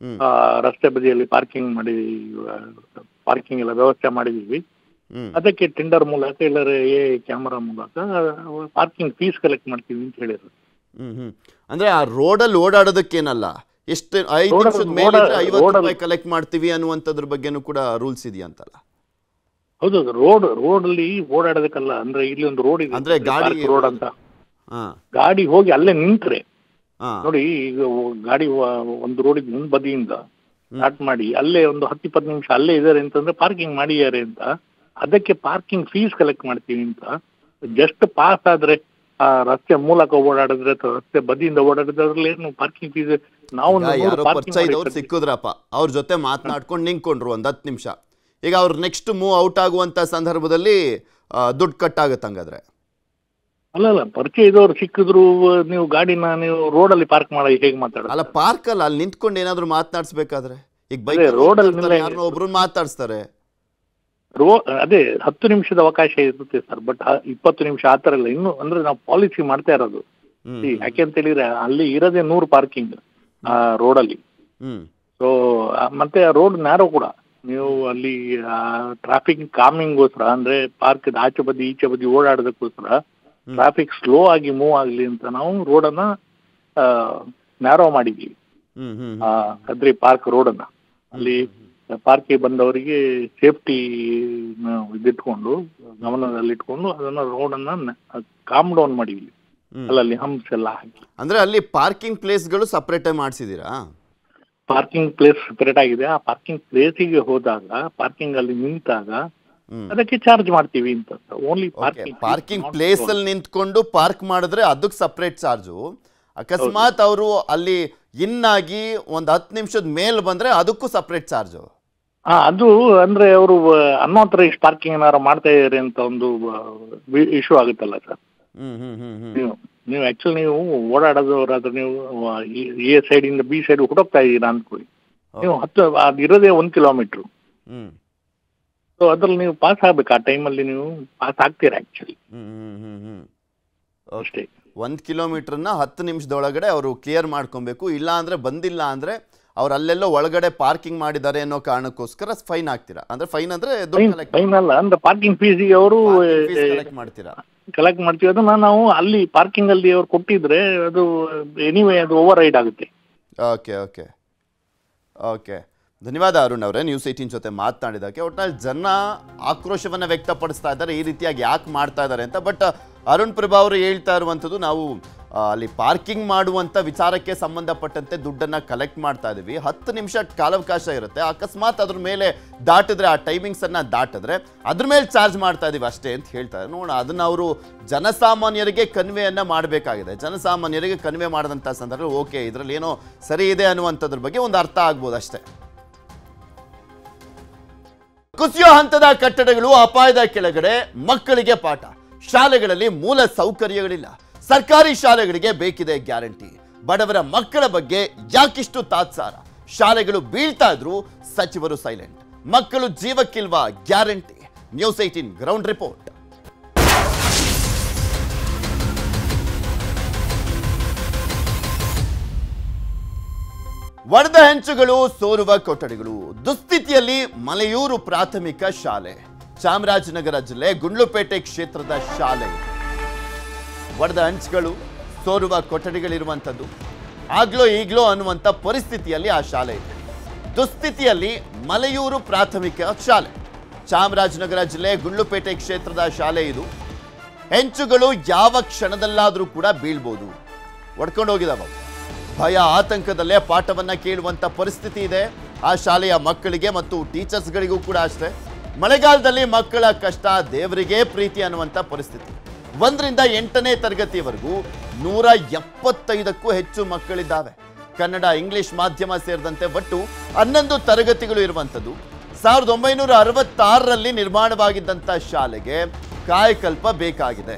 ರಸ್ತೆ ಬದಿಯಲ್ಲಿ ಪಾರ್ಕಿಂಗ್ ಎಲ್ಲ ವ್ಯವಸ್ಥೆ ಮಾಡಿದೀವಿ. ಅದಕ್ಕೆ ಟೆಂಡರ್ ಮೂಲಕ ಎಲ್ಲರ ಕ್ಯಾಮರಾ ಮೂಲಕ ಪಾರ್ಕಿಂಗ್ ಫೀಸ್ ಕಲೆಕ್ಟ್ ಮಾಡ್ತೀವಿ ಅಂತ ಹೇಳಿರೋದು. ಅಂದ್ರೆ ಆ ರೋಡಲ್ಲಿ ಓಡಾಡೋದಕ್ಕೇನಲ್ಲ, ಎಷ್ಟು 5 ನಿಮಿಷದ ಮೇಲೆ 50 ರೂಪಾಯಿ ಕಲೆಕ್ಟ್ ಮಾಡ್ತೀವಿ ಅನ್ನುವಂಥದ್ರ ಬಗ್ಗೆನೂ ಕೂಡ ರೂಲ್ಸ್ ಇದೆಯಾ ಅಂತಲ್ಲ? ಹೌದು, ರೋಡ್ ಅಲ್ಲಿ ಓಡಾಡೋದಕ್ಕಲ್ಲ. ಅಂದ್ರೆ ಇಲ್ಲಿ ಒಂದು ರೋಡ್ ಇದೆ, ಅಂದ್ರೆ ಗಾಡಿ ರೋಡ್ ಅಂತ. ಗಾಡಿ ಹೋಗಿ ಅಲ್ಲೇ ನಿಂತ್ರೆ ನೋಡಿ, ಈಗ ಗಾಡಿ ಒಂದು ರೋಡಿಗೆ ಮುಂದ್ ಬದಿಯಿಂದ ಸ್ಟಾರ್ಟ್ ಮಾಡಿ ಅಲ್ಲೇ ಒಂದು 10-20 ನಿಮಿಷ ಅಲ್ಲೇ ಇದಾರೆ ಅಂತಂದ್ರೆ ಪಾರ್ಕಿಂಗ್ ಮಾಡಿದ್ದಾರೆ ಅಂತ. ಅದಕ್ಕೆ ಪಾರ್ಕಿಂಗ್ ಫೀಸ್ ಕಲೆಕ್ಟ್ ಮಾಡ್ತೀವಿ ಅಂತ. ಜಸ್ಟ್ ಪಾಸ್ ಆದ್ರೆ ರಸ್ತೆ ಮೂಲಕ ಓಡಾಡಿದ್ರೆ ಅಥವಾ ರಸ್ತೆ ಬದಿಯಿಂದ ಓಡಾಡಿದ್ರೆ ಅದ್ರಲ್ಲಿ ಏನು ಪಾರ್ಕಿಂಗ್ ಫೀಸ್ ನಾವು ಯಾರೋ ಪರಿಚಯ ಇದ್ದವ್ರು ಸಿಕ್ಕಿದ್ರಪ್ಪ, ಅವ್ರ ಜೊತೆ ಮಾತನಾಡ್ಕೊಂಡು ನಿಂತ್ಕೊಂಡ್ರು ಒಂದು 10 ನಿಮಿಷ. ಈಗ ಅವ್ರು ನೆಕ್ಸ್ಟ್ ಮೂವ್ ಔಟ್ ಆಗುವಂತ ಸಂದರ್ಭದಲ್ಲಿ ದುಡ್ಡು ಕಟ್ ಆಗುತ್ತೆ ಹಂಗಾದ್ರೆ? ಅಲ್ಲ ಪರಿಚಯ ಇದ್ದವ್ರು ಸಿಕ್ಕಿದ್ರು, ನೀವು ಗಾಡಿನ ನೀವು ರೋಡಲ್ಲಿ ಪಾರ್ಕ್ ಮಾಡಿ ಹೇಗೆ ಮಾತಾಡೋದು? ಅಲ್ಲ ಪಾರ್ಕ್ ಅಲ್ಲ, ಅಲ್ಲಿ ನಿಂತ್ಕೊಂಡು ಏನಾದ್ರು ಮಾತನಾಡ್ಸ್ಬೇಕಾದ್ರೆ ಈಗ ಬೈಕ್ ರೋಡಲ್ಲಿ ಯಾರನ್ನೋ ಒಬ್ರು ಮಾತಾಡ್ಸ್ತಾರೆ. ಅದೇ 10 ನಿಮಿಷದ ಅವಕಾಶ ಇರುತ್ತೆ ಸರ್, ಬಟ್ 20 ನಿಮಿಷ ಆ ಥರ ಇಲ್ಲ. ಇನ್ನು ಅಂದ್ರೆ ನಾವು ಪಾಲಿಸಿ ಮಾಡ್ತಾ ಇರೋದು ಯಾಕೆ ಅಂತ ಹೇಳಿದ್ರೆ ಅಲ್ಲಿ ಇರೋದೇ 100 ಪಾರ್ಕಿಂಗ್ ಆ ರೋಡಲ್ಲಿ. ಸೊ ಮತ್ತೆ ಆ ರೋಡ್ ನ್ಯಾರೋ ಕೂಡ, ನೀವು ಅಲ್ಲಿ ಟ್ರಾಫಿಕ್ ಕಾಮಿಂಗ್ಗೋಸ್ಕರ ಅಂದ್ರೆ ಪಾರ್ಕ್ ಆಚೆ ಬದಿ ಈಚೆ ಬದಿ ಓಡಾಡೋದಕ್ಕೋಸ್ಕರ ಟ್ರಾಫಿಕ್ ಸ್ಲೋ ಆಗಿ ಮೂವ್ ಆಗ್ಲಿ ಅಂತ ನಾವು ರೋಡನ್ನ ನ್ಯಾರೋ ಮಾಡಿದ್ವಿ. ಕದ್ರಿ ಪಾರ್ಕ್ ರೋಡನ್ನ ಅಲ್ಲಿ ಪಾರ್ಕಿಗೆ ಬಂದವರಿಗೆ ಸೇಫ್ಟಿ ಇದಿಟ್ಕೊಂಡು ಗಮನದಲ್ಲಿಟ್ಕೊಂಡು ಅದನ್ನ ರೋಡನ್ನ ಕಾಮ್ ಡೌನ್ ಮಾಡಿದ್ವಿ. ಅಲ್ಲಲ್ಲಿ ಹಂಪ್ಸ್ ಎಲ್ಲ ಹಾಕಿ. ಅಂದ್ರೆ ಅಲ್ಲಿ ಪಾರ್ಕಿಂಗ್ ಪ್ಲೇಸ್ಗಳು ಸಪರೇಟ್ ಆಗಿ ಮಾಡಿಸಿದೀರಾ? ಪಾರ್ಕಿಂಗ್ ಪ್ಲೇಸ್ ಸಪರೇಟ್ ಆಗಿದೆ. ಆ ಪಾರ್ಕಿಂಗ್ ಪ್ಲೇಸಿಗೆ ಹೋದಾಗ ಪಾರ್ಕಿಂಗ್ ಅಲ್ಲಿ ನಿಂತಾಗ ಅದಕ್ಕೆ ಚಾರ್ಜ್ ಮಾಡ್ತೀವಿ ಅಂತ. ಓನ್ಲಿ ಪಾರ್ಕಿಂಗ್ ಪ್ಲೇಸ್ ಅಲ್ಲಿ ನಿಂತ್ಕೊಂಡು ಪಾರ್ಕ್ ಮಾಡಿದ್ರೆ ಅದಕ್ಕೆ ಸಪರೇಟ್ ಚಾರ್ಜು. ಅಕಸ್ಮಾತ್ ಅವರು ಅಲ್ಲಿ ಇನ್ನಾಗಿ ಒಂದು 10 ನಿಮಿಷದ ಮೇಲ್ ಬಂದ್ರೆ ಅದಕ್ಕೂ ಸಪರೇಟ್ ಚಾರ್ಜು. ಅದು ಅಂದ್ರೆ ಅವರು ಅನ್ಆಥರೈಸ್ಡ್ ಪಾರ್ಕಿಂಗ್ ಏನಾರು ಮಾಡ್ತಾ ಇದಾರೆ ಅಂತ ಒಂದು ಇಶ್ಯೂ ಆಗುತ್ತಲ್ಲ ಸರ್. ನೀವು ಆಕ್ಚುಲಿ ನೀವು ಓಡಾಡೋದವ್ರಾದ್ರೆ ನೀವು ಎ ಸೈಡ್ ಇಂದ ಬಿ ಸೈಡ್ ಹುಡುಕ್ತಾ ಇದ್ದೀರಾ ಅಂದ್ಕೊಳ್ಳಿ, ನೀವು ಅದಿರೋದೇ 1 ಕಿಲೋಮೀಟ್ರು. ಸೊ ಅದ್ರಲ್ಲಿ ನೀವು ಪಾಸ್ ಆಗ್ಬೇಕು. ಆ ಟೈಮಲ್ಲಿ ನೀವು ಪಾಸ್ ಆಗ್ತೀರಾ ಆಕ್ಚುಲಿ ಅಷ್ಟೇ. 1 ಕಿಲೋಮೀಟರ್ನ 10 ನಿಮಿಷದೊಳಗಡೆ ಅವರು ಕ್ಲಿಯರ್ ಮಾಡ್ಕೊಬೇಕು. ಇಲ್ಲ ಅಂದ್ರೆ ಬಂದಿಲ್ಲ ಅಂದ್ರೆ ಅವ್ರು ಅಲ್ಲೆಲ್ಲೋ ಒಳಗಡೆ ಪಾರ್ಕಿಂಗ್ ಮಾಡಿದ್ದಾರೆ ಅನ್ನೋ ಕಾರಣಕ್ಕೋಸ್ಕರ ಫೈನ್ ಹಾಕ್ತೀರಾ? ಅಂದ್ರೆ ಫೈನ್ ಅಂದ್ರೆ ಫೈನ್ ಅಲ್ಲ, ಅಂದ್ರೆ ಪಾರ್ಕಿಂಗ್ ಫೀಸಿಗೆ ಅವರು ಕಲೆಕ್ಟ್ ಮಾಡ್ತೀವಿ. ಅದನ್ನ ನಾವು ಅಲ್ಲಿ ಪಾರ್ಕಿಂಗ್ ಅಲ್ಲಿ ಅವ್ರು ಕೊಟ್ಟಿದ್ರೆ ಅದು ಎನಿವೇ ಅದು ಓವರ್ ರೈಡ್ ಆಗುತ್ತೆ. ಓಕೆ ಓಕೆ ಓಕೆ, ಧನ್ಯವಾದ ಅರುಣ್ ಅವರೇ ನ್ಯೂಸ್ 18 ಜೊತೆ ಮಾತನಾಡಿದಕ್ಕೆ. ಒಟ್ಟಿನಲ್ಲಿ ಜನ ಆಕ್ರೋಶವನ್ನ ವ್ಯಕ್ತಪಡಿಸ್ತಾ ಇದ್ದಾರೆ ಈ ರೀತಿಯಾಗಿ ಯಾಕೆ ಮಾಡ್ತಾ ಇದ್ದಾರೆ ಅಂತ. ಬಟ್ ಅರುಣ್ ಪ್ರಭಾ ಅವರು ಹೇಳ್ತಾ ಇರುವಂಥದ್ದು, ನಾವು ಅಲ್ಲಿ ಪಾರ್ಕಿಂಗ್ ಮಾಡುವಂಥ ವಿಚಾರಕ್ಕೆ ಸಂಬಂಧಪಟ್ಟಂತೆ ದುಡ್ಡನ್ನು ಕಲೆಕ್ಟ್ ಮಾಡ್ತಾ ಇದ್ದೀವಿ. 10 ನಿಮಿಷ ಕಾಲಾವಕಾಶ ಇರುತ್ತೆ, ಅಕಸ್ಮಾತ್ ಅದ್ರ ಮೇಲೆ ದಾಟಿದ್ರೆ, ಆ ಟೈಮಿಂಗ್ಸನ್ನು ದಾಟಿದ್ರೆ ಅದ್ರ ಮೇಲೆ ಚಾರ್ಜ್ ಮಾಡ್ತಾ ಇದ್ದೀವಿ ಅಷ್ಟೇ ಅಂತ ಹೇಳ್ತಾರೆ. ನೋಡೋಣ, ಅದನ್ನು ಅವರು ಜನಸಾಮಾನ್ಯರಿಗೆ ಕನ್ವೆಯನ್ನು ಮಾಡಬೇಕಾಗಿದೆ. ಜನಸಾಮಾನ್ಯರಿಗೆ ಕನ್ವೆ ಮಾಡಿದಂಥ ಸಂದರ್ಭ ಓಕೆ ಇದರಲ್ಲಿ ಏನೋ ಸರಿ ಇದೆ ಅನ್ನುವಂಥದ್ರ ಬಗ್ಗೆ ಒಂದು ಅರ್ಥ ಆಗ್ಬೋದು ಅಷ್ಟೇ. ಕುಸಿಯೋ ಹಂತದ ಕಟ್ಟಡಗಳು, ಅಪಾಯದ ಕೆಳಗಡೆ ಮಕ್ಕಳಿಗೆ ಪಾಠ. ಶಾಲೆಗಳಲ್ಲಿ ಮೂಲ ಸೌಕರ್ಯಗಳಿಲ್ಲ. ಸರ್ಕಾರಿ ಶಾಲೆಗಳಿಗೆ ಬೇಕಿದೆ ಗ್ಯಾರಂಟಿ. ಬಡವರ ಮಕ್ಕಳ ಬಗ್ಗೆ ಯಾಕಿಷ್ಟು ತಾತ್ಸಾರ? ಶಾಲೆಗಳು ಬೀಳ್ತಾ ಇದ್ರು, ಸಚಿವರು ಸೈಲೆಂಟ್. ಮಕ್ಕಳು ಜೀವಕ್ಕಿಲ್ವಾ ಗ್ಯಾರಂಟಿ? News 18 ground report. ಒಡೆದ ಹೆಂಚುಗಳು, ಸೋರುವ ಕೊಠಡಿಗಳು, ದುಸ್ಥಿತಿಯಲ್ಲಿ ಮಲೆಯೂರು ಪ್ರಾಥಮಿಕ ಶಾಲೆ. ಚಾಮರಾಜನಗರ ಜಿಲ್ಲೆ ಗುಂಡ್ಲುಪೇಟೆ ಕ್ಷೇತ್ರದ ಶಾಲೆ. ಒಡೆದ ಹಂಚುಗಳು, ಸೋರುವ ಕೊಠಡಿಗಳಿರುವಂಥದ್ದು. ಆಗ್ಲೋ ಈಗ್ಲೋ ಅನ್ನುವಂಥ ಪರಿಸ್ಥಿತಿಯಲ್ಲಿ ಆ ಶಾಲೆ ಇದೆ. ದುಸ್ಥಿತಿಯಲ್ಲಿ ಮಲೆಯೂರು ಪ್ರಾಥಮಿಕ ಶಾಲೆ. ಚಾಮರಾಜನಗರ ಜಿಲ್ಲೆ ಗುಂಡ್ಲುಪೇಟೆ ಕ್ಷೇತ್ರದ ಶಾಲೆ ಇದು. ಹೆಂಚುಗಳು ಯಾವ ಕ್ಷಣದಲ್ಲಾದರೂ ಕೂಡ ಬೀಳ್ಬೋದು. ಒಡ್ಕೊಂಡು ಹೋಗಿದಾವ. ಭಯ ಆತಂಕದಲ್ಲೇ ಪಾಠವನ್ನ ಕೇಳುವಂತ ಪರಿಸ್ಥಿತಿ ಇದೆ ಆ ಶಾಲೆಯ ಮಕ್ಕಳಿಗೆ ಮತ್ತು ಟೀಚರ್ಸ್ಗಳಿಗೂ ಕೂಡ ಅಷ್ಟೇ. ಮಳೆಗಾಲದಲ್ಲಿ ಮಕ್ಕಳ ಕಷ್ಟ ದೇವರಿಗೆ ಪ್ರೀತಿ ಅನ್ನುವಂಥ ಪರಿಸ್ಥಿತಿ. 1ರಿಂದ 8ನೇ ತರಗತಿವರೆಗೂ 175ಕ್ಕೂ ಹೆಚ್ಚು ಮಕ್ಕಳಿದ್ದಾವೆ. ಕನ್ನಡ, ಇಂಗ್ಲಿಷ್ ಮಾಧ್ಯಮ ಸೇರಿದಂತೆ ಒಟ್ಟು 11 ತರಗತಿಗಳು ಇರುವಂಥದ್ದು. 1966ರಲ್ಲಿ ನಿರ್ಮಾಣವಾಗಿದ್ದಂಥ ಶಾಲೆಗೆ ಕಾಯಕಲ್ಪ ಬೇಕಾಗಿದೆ.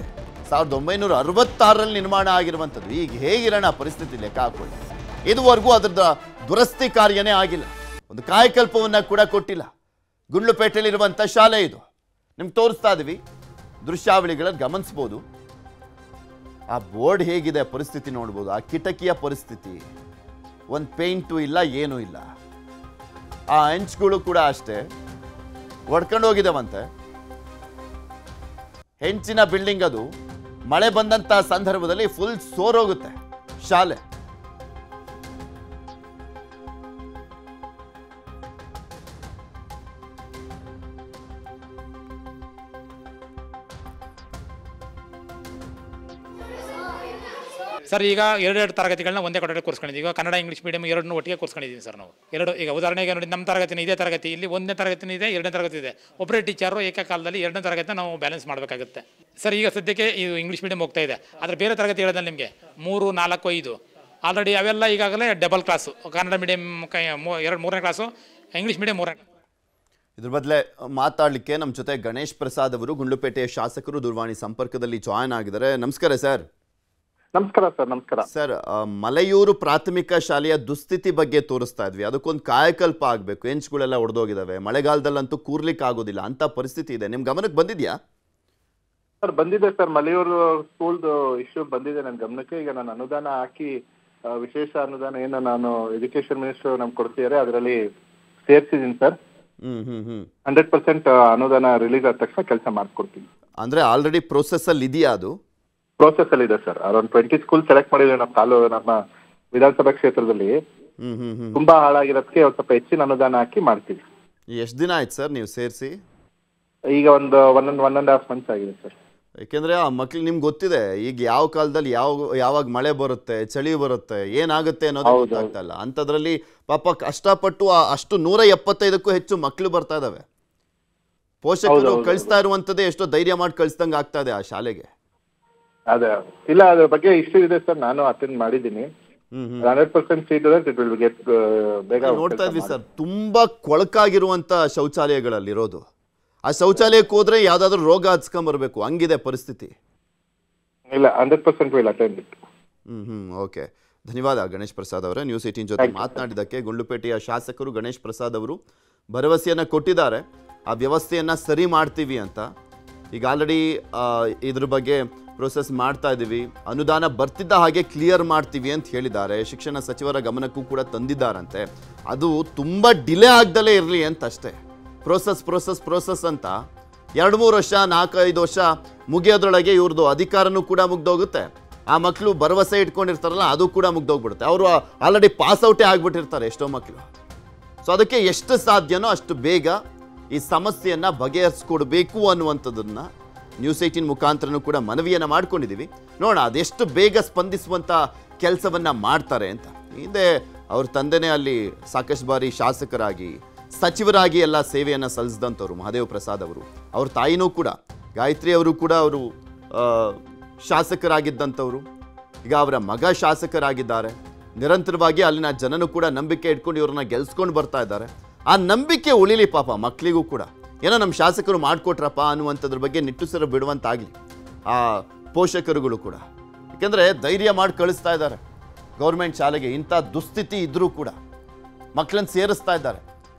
1966ರಲ್ಲಿ ನಿರ್ಮಾಣ ಆಗಿರುವಂಥದ್ದು. ಈಗ ಹೇಗಿರೋಣ ಪರಿಸ್ಥಿತಿ ಲೆಕ್ಕ ಹಾಕೊಳ್ಳಿ. ಇದುವರೆಗೂ ಅದರ ದುರಸ್ತಿ ಕಾರ್ಯನೇ ಆಗಿಲ್ಲ, ಒಂದು ಕಾಯಕಲ್ಪವನ್ನು ಕೂಡ ಕೊಟ್ಟಿಲ್ಲ. ಗುಂಡ್ಲುಪೇಟೆಯಲ್ಲಿರುವಂಥ ಶಾಲೆ ಇದು. ನಿಮ್ಗೆ ತೋರಿಸ್ತಾ ಇದೀವಿ, ದೃಶ್ಯಾವಳಿಗಳಲ್ಲಿ ಗಮನಿಸ್ಬೋದು. ಆ ಬೋರ್ಡ್ ಹೇಗಿದೆ ಪರಿಸ್ಥಿತಿ ನೋಡ್ಬೋದು. ಆ ಕಿಟಕಿಯ ಪರಿಸ್ಥಿತಿ, ಒಂದು ಪೇಂಟು ಇಲ್ಲ, ಏನೂ ಇಲ್ಲ. ಆ ಹೆಂಚುಗಳು ಕೂಡ ಅಷ್ಟೇ ಒಡ್ಕೊಂಡು ಹೋಗಿದ್ದಾವಂತೆ. ಹೆಂಚಿನ ಬಿಲ್ಡಿಂಗ್ ಅದು. ಮಳೆ ಬಂದಂತ ಸಂದರ್ಭದಲ್ಲಿ ಫುಲ್ ಸೋರೋಗುತ್ತೆ ಶಾಲೆ. ಸರ್ ಈಗ 2 ತರಗತಿಗಳನ್ನ ಒಂದೇ ಕೊಠಡಿ ಕೂರಿಸ್ಕೊಂಡಿದ್ದೀವಿ. ಈಗ ಕನ್ನಡ ಇಂಗ್ಲೀಷ್ ಮೀಡಿಯಂ 2 ಒಟ್ಟಿಗೆ ಕೂರಿಸ್ಕೊಂಡಿದ್ದೀವಿ ಸರ್ ನಾವು. 2 ಈಗ ಉದಾಹರಣೆಗೆ ನೋಡಿ, ನಮ್ಮ ತರಗತಿನ ಇದೇ ತರಗತಿ, ಇಲ್ಲಿ 1ನೇ ತರಗತಿನ ಇದೆ, 2ನೇ ತರಗತಿ ಇದೆ. ಒಬ್ಬರೇ ಟೀಚರು ಏಕಕಾಲದಲ್ಲಿ 2ನೇ ತರಗತಿನ ನಾವು ಬ್ಯಾಲೆನ್ಸ್ ಮಾಡಬೇಕಾಗುತ್ತೆ ಸರ್. ಈಗ ಸದ್ಯಕ್ಕೆ ಇದು ಇಂಗ್ಲೀಷ್ ಮೀಡಿಯಂ ಹೋಗ್ತಾ ಇದೆ, ಆದರೆ ಬೇರೆ ತರಗತಿ ಹೇಳಿದ್ರೆ ನಿಮಗೆ 3, 4, 5 ಆಲ್ರೆಡಿ ಅವೆಲ್ಲ ಈಗಾಗಲೇ ಡಬಲ್ ಕ್ಲಾಸು, ಕನ್ನಡ ಮೀಡಿಯಂ 2-3ನೇ ಕ್ಲಾಸು, ಇಂಗ್ಲೀಷ್ ಮೀಡಿಯಂ 3ನೇ. ಇದ್ರ ಬದಲೇ ಮಾತಾಡಲಿಕ್ಕೆ ನಮ್ಮ ಜೊತೆ ಗಣೇಶ್ ಪ್ರಸಾದ್ ಅವರು, ಗುಂಡ್ಲುಪೇಟೆಯ ಶಾಸಕರು, ದೂರವಾಣಿ ಸಂಪರ್ಕದಲ್ಲಿ ಜಾಯ್ನ್ ಆಗಿದ್ದಾರೆ. ನಮಸ್ಕಾರ ಸರ್. ನಮಸ್ಕಾರ ಸರ್. ನಮಸ್ಕಾರ ಸರ್. ಮಲೆಯೂರು ಪ್ರಾಥಮಿಕ ಶಾಲೆಯ ದುಸ್ಥಿತಿ ಬಗ್ಗೆ ತೋರಿಸ್ತಾ ಇದ್ವಿ. ಅದಕ್ಕೊಂದು ಕಾಯಕಲ್ಪ ಆಗಬೇಕು. ಹೆಂಚ್ಗಳೆಲ್ಲ ಒಡೆದೋಗಿದ್ದಾವೆ, ಮಳೆಗಾಲದಲ್ಲಂತೂ ಕೂರ್ಲಿಕ್ಕೆ ಆಗೋದಿಲ್ಲ ಅಂತ ಪರಿಸ್ಥಿತಿ ಇದೆ. ನಿಮ್ಮ ಗಮನಕ್ಕೆ ಬಂದಿದೆಯಾ? ಸರ್ ಬಂದಿದೆ ಸರ್, ಮಲೆಯೂರು ಸ್ಕೂಲ್ದು ಇಶ್ಯೂ ಬಂದಿದೆ ನನ್ನ ಗಮನಕ್ಕೆ. ಈಗ ನಾನು ಅನುದಾನ ಹಾಕಿ ವಿಶೇಷ ಅನುದಾನ ಏನು ನಾನು ಎಜುಕೇಶನ್ ಮಿನಿಸ್ಟರ್ ನಮ್ಗೆ ಕೊಡ್ತಿದ್ದಾರೆ ಅದರಲ್ಲಿ ಸೇರ್ಸಿದ್ದೀನಿ ಸರ್. 100% ಅನುದಾನ ರಿಲೀಸ್ ಆದ ತಕ್ಷಣ ಕೆಲಸ ಮಾಡ್ಕೊಡ್ತೀನಿ. ಅಂದ್ರೆ ಆಲ್ರೆಡಿ ಪ್ರೋಸೆಸ್ ಅಲ್ಲಿ ಇದೆಯಾ? ಅದು ಪ್ರೋಸೆಸ್ ಅಲ್ಲಿ ಇದೆ ಸರ್. ಅರೌಂಡ್ 20 ಸ್ಕೂಲ್ ಸೆಲೆಕ್ಟ್ ಮಾಡಿದ್ವಿ ನಮ್ಮ ವಿಧಾನಸಭಾ ಕ್ಷೇತ್ರದಲ್ಲಿ. ತುಂಬಾ ಹಾಳಾಗಿರೋದಕ್ಕೆ ಒಂದು ಸ್ವಲ್ಪ ಹೆಚ್ಚಿನ ಅನುದಾನ ಹಾಕಿ ಮಾಡ್ತೀವಿ. ಎಷ್ಟು ದಿನ ಆಯ್ತು ಸರ್ ನೀವು ಸೇರಿಸಿ? ಈಗ ಒಂದು 1.5 ಮಂತ್ಸ್ ಆಗಿದೆ ಸರ್. ಯಾಕೆಂದ್ರೆ ಆ ಮಕ್ಳಿಗೆ ನಿಮ್ಗೆ ಗೊತ್ತಿದೆ ಈಗ ಯಾವ ಕಾಲದಲ್ಲಿ ಯಾವಾಗ ಮಳೆ ಬರುತ್ತೆ, ಚಳಿ ಬರುತ್ತೆ, ಏನಾಗುತ್ತೆ ಅನ್ನೋದು ಗೊತ್ತಾಗ್ತಾ ಇಲ್ಲ. ಅಂಥದ್ರಲ್ಲಿ ಪಾಪ ಕಷ್ಟಪಟ್ಟು ಅಷ್ಟು 175ಕ್ಕೂ ಹೆಚ್ಚು ಮಕ್ಳು ಬರ್ತಾ ಇದಾವೆ. ಪೋಷಕರು ಕಳಿಸ್ತಾ ಇರುವಂತದ್ದೇ ಎಷ್ಟೋ ಧೈರ್ಯ ಮಾಡಿ ಕಳಿಸ್ದಂಗೆ ಆಗ್ತಾ ಇದೆ ಆ ಶಾಲೆಗೆ. ಅದೇ ಇಲ್ಲ, ಅದ್ರ ಬಗ್ಗೆ ಇಶ್ಯೂ ಇದೆ ಸರ್. ನಾನು ಅಟೆಂಡ್ ಮಾಡಿದ್ದೀನಿ. 100% ಸೀಟ್ ಇಟ್ ವಿಲ್ ಗೆಟ್ ಬೇಗ. ನೋಡ್ತಾ ಇದ್ವಿ ಸರ್, ತುಂಬಾ ಕೊಳಕಾಗಿರುವಂತ ಶೌಚಾಲಯಗಳಲ್ಲಿರೋದು. ಆ ಶೌಚಾಲಯಕ್ಕೆ ಹೋದ್ರೆ ಯಾವ್ದಾದ್ರು ರೋಗ ಹಚ್ಕೊಂಡ್ಬರ್ಬೇಕು, ಹಂಗಿದೆ ಪರಿಸ್ಥಿತಿ. ಇಲ್ಲ 100% ವಿಲ್ ಅಟೆಂಡ್ ಇಟ್. ಓಕೆ, ಧನ್ಯವಾದ ಗಣೇಶ್ ಪ್ರಸಾದ್ ಅವರೇ. ನ್ಯೂಸ್ 18 ಜೊತೆ ಮಾತನಾಡಿದ್ದಕ್ಕೆ. ಗುಂಡ್ಲುಪೇಟೆಯ ಶಾಸಕರು ಗಣೇಶ್ ಪ್ರಸಾದ್ ಅವರು ಭರವಸೆಯನ್ನ ಕೊಟ್ಟಿದ್ದಾರೆ, ಆ ವ್ಯವಸ್ಥೆಯನ್ನ ಸರಿ ಮಾಡ್ತೀವಿ ಅಂತ. ಈಗ ಆಲ್ರೆಡಿ ಇದ್ರ ಬಗ್ಗೆ ಪ್ರೋಸೆಸ್ ಮಾಡ್ತಾ ಇದ್ದೀವಿ, ಅನುದಾನ ಬರ್ತಿದ್ದ ಹಾಗೆ ಕ್ಲಿಯರ್ ಮಾಡ್ತೀವಿ ಅಂತ ಹೇಳಿದ್ದಾರೆ. ಶಿಕ್ಷಣ ಸಚಿವರ ಗಮನಕ್ಕೂ ಕೂಡ ತಂದಿದ್ದಾರಂತೆ. ಅದು ತುಂಬ ಡಿಲೇ ಆಗ್ದಲೇ ಇರಲಿ ಅಂತ ಅಷ್ಟೇ. ಪ್ರೋಸೆಸ್ ಅಂತ 2-3 ವರ್ಷ 4-5 ವರ್ಷ ಮುಗಿಯೋದ್ರೊಳಗೆ ಇವ್ರದ್ದು ಅಧಿಕಾರನೂ ಕೂಡ ಮುಗ್ದೋಗುತ್ತೆ. ಆ ಮಕ್ಕಳು ಭರವಸೆ ಇಟ್ಕೊಂಡಿರ್ತಾರಲ್ಲ ಅದು ಕೂಡ ಮುಗ್ದೋಗ್ಬಿಡುತ್ತೆ. ಅವರು ಆಲ್ರೆಡಿ ಪಾಸ್ಔಟೇ ಆಗಿಬಿಟ್ಟಿರ್ತಾರೆ ಎಷ್ಟೋ ಮಕ್ಕಳು. ಸೊ ಅದಕ್ಕೆ ಎಷ್ಟು ಸಾಧ್ಯನೋ ಅಷ್ಟು ಬೇಗ ಈ ಸಮಸ್ಯೆಯನ್ನು ಬಗೆಹರಿಸ್ಕೊಡ್ಬೇಕು ಅನ್ನುವಂಥದ್ದನ್ನು ನ್ಯೂಸ್ 18 ಮುಖಾಂತರನೂ ಕೂಡ ಮನವಿಯನ್ನು ಮಾಡ್ಕೊಂಡಿದ್ದೀವಿ. ನೋಡೋಣ ಅದೆಷ್ಟು ಬೇಗ ಸ್ಪಂದಿಸುವಂಥ ಕೆಲಸವನ್ನು ಮಾಡ್ತಾರೆ ಅಂತ. ಹಿಂದೆ ಅವ್ರ ತಂದೆನೇ ಅಲ್ಲಿ ಸಾಕಷ್ಟು ಬಾರಿ ಶಾಸಕರಾಗಿ, ಸಚಿವರಾಗಿ ಎಲ್ಲ ಸೇವೆಯನ್ನು ಸಲ್ಲಿಸಿದಂಥವ್ರು ಮಹಾದೇವ್ ಪ್ರಸಾದ್ ಅವರು. ಅವ್ರ ತಾಯಿನೂ ಕೂಡ ಗಾಯತ್ರಿ ಅವರು ಕೂಡ ಅವರು ಶಾಸಕರಾಗಿದ್ದಂಥವ್ರು. ಈಗ ಅವರ ಮಗ ಶಾಸಕರಾಗಿದ್ದಾರೆ. ನಿರಂತರವಾಗಿ ಅಲ್ಲಿನ ಜನನೂ ಕೂಡ ನಂಬಿಕೆ ಇಟ್ಕೊಂಡು ಇವ್ರನ್ನ ಗೆಲ್ಸ್ಕೊಂಡು ಬರ್ತಾ ಇದ್ದಾರೆ. ಆ ನಂಬಿಕೆ ಉಳಿಲಿ ಪಾಪ ಮಕ್ಕಳಿಗೂ ಕೂಡ. ಏನೋ ನಮ್ಮ ಶಾಸಕರು ಮಾಡಿಕೊಟ್ರಪ್ಪ ಅನ್ನುವಂಥದ್ರ ಬಗ್ಗೆ ನಿಟ್ಟುಸಿರು ಬಿಡುವಂತಾಗಲಿ ಆ ಪೋಷಕರುಗಳು ಕೂಡ. ಯಾಕೆಂದರೆ ಧೈರ್ಯ ಮಾಡಿ ಕಳಿಸ್ತಾ ಇದ್ದಾರೆ ಗೌರ್ಮೆಂಟ್ ಶಾಲೆಗೆ. ಇಂಥ ದುಸ್ಥಿತಿ ಇದ್ದರೂ ಕೂಡ ಮಕ್ಕಳನ್ನು ಸೇರಿಸ್ತಾ ಇದ್ದಾರೆ.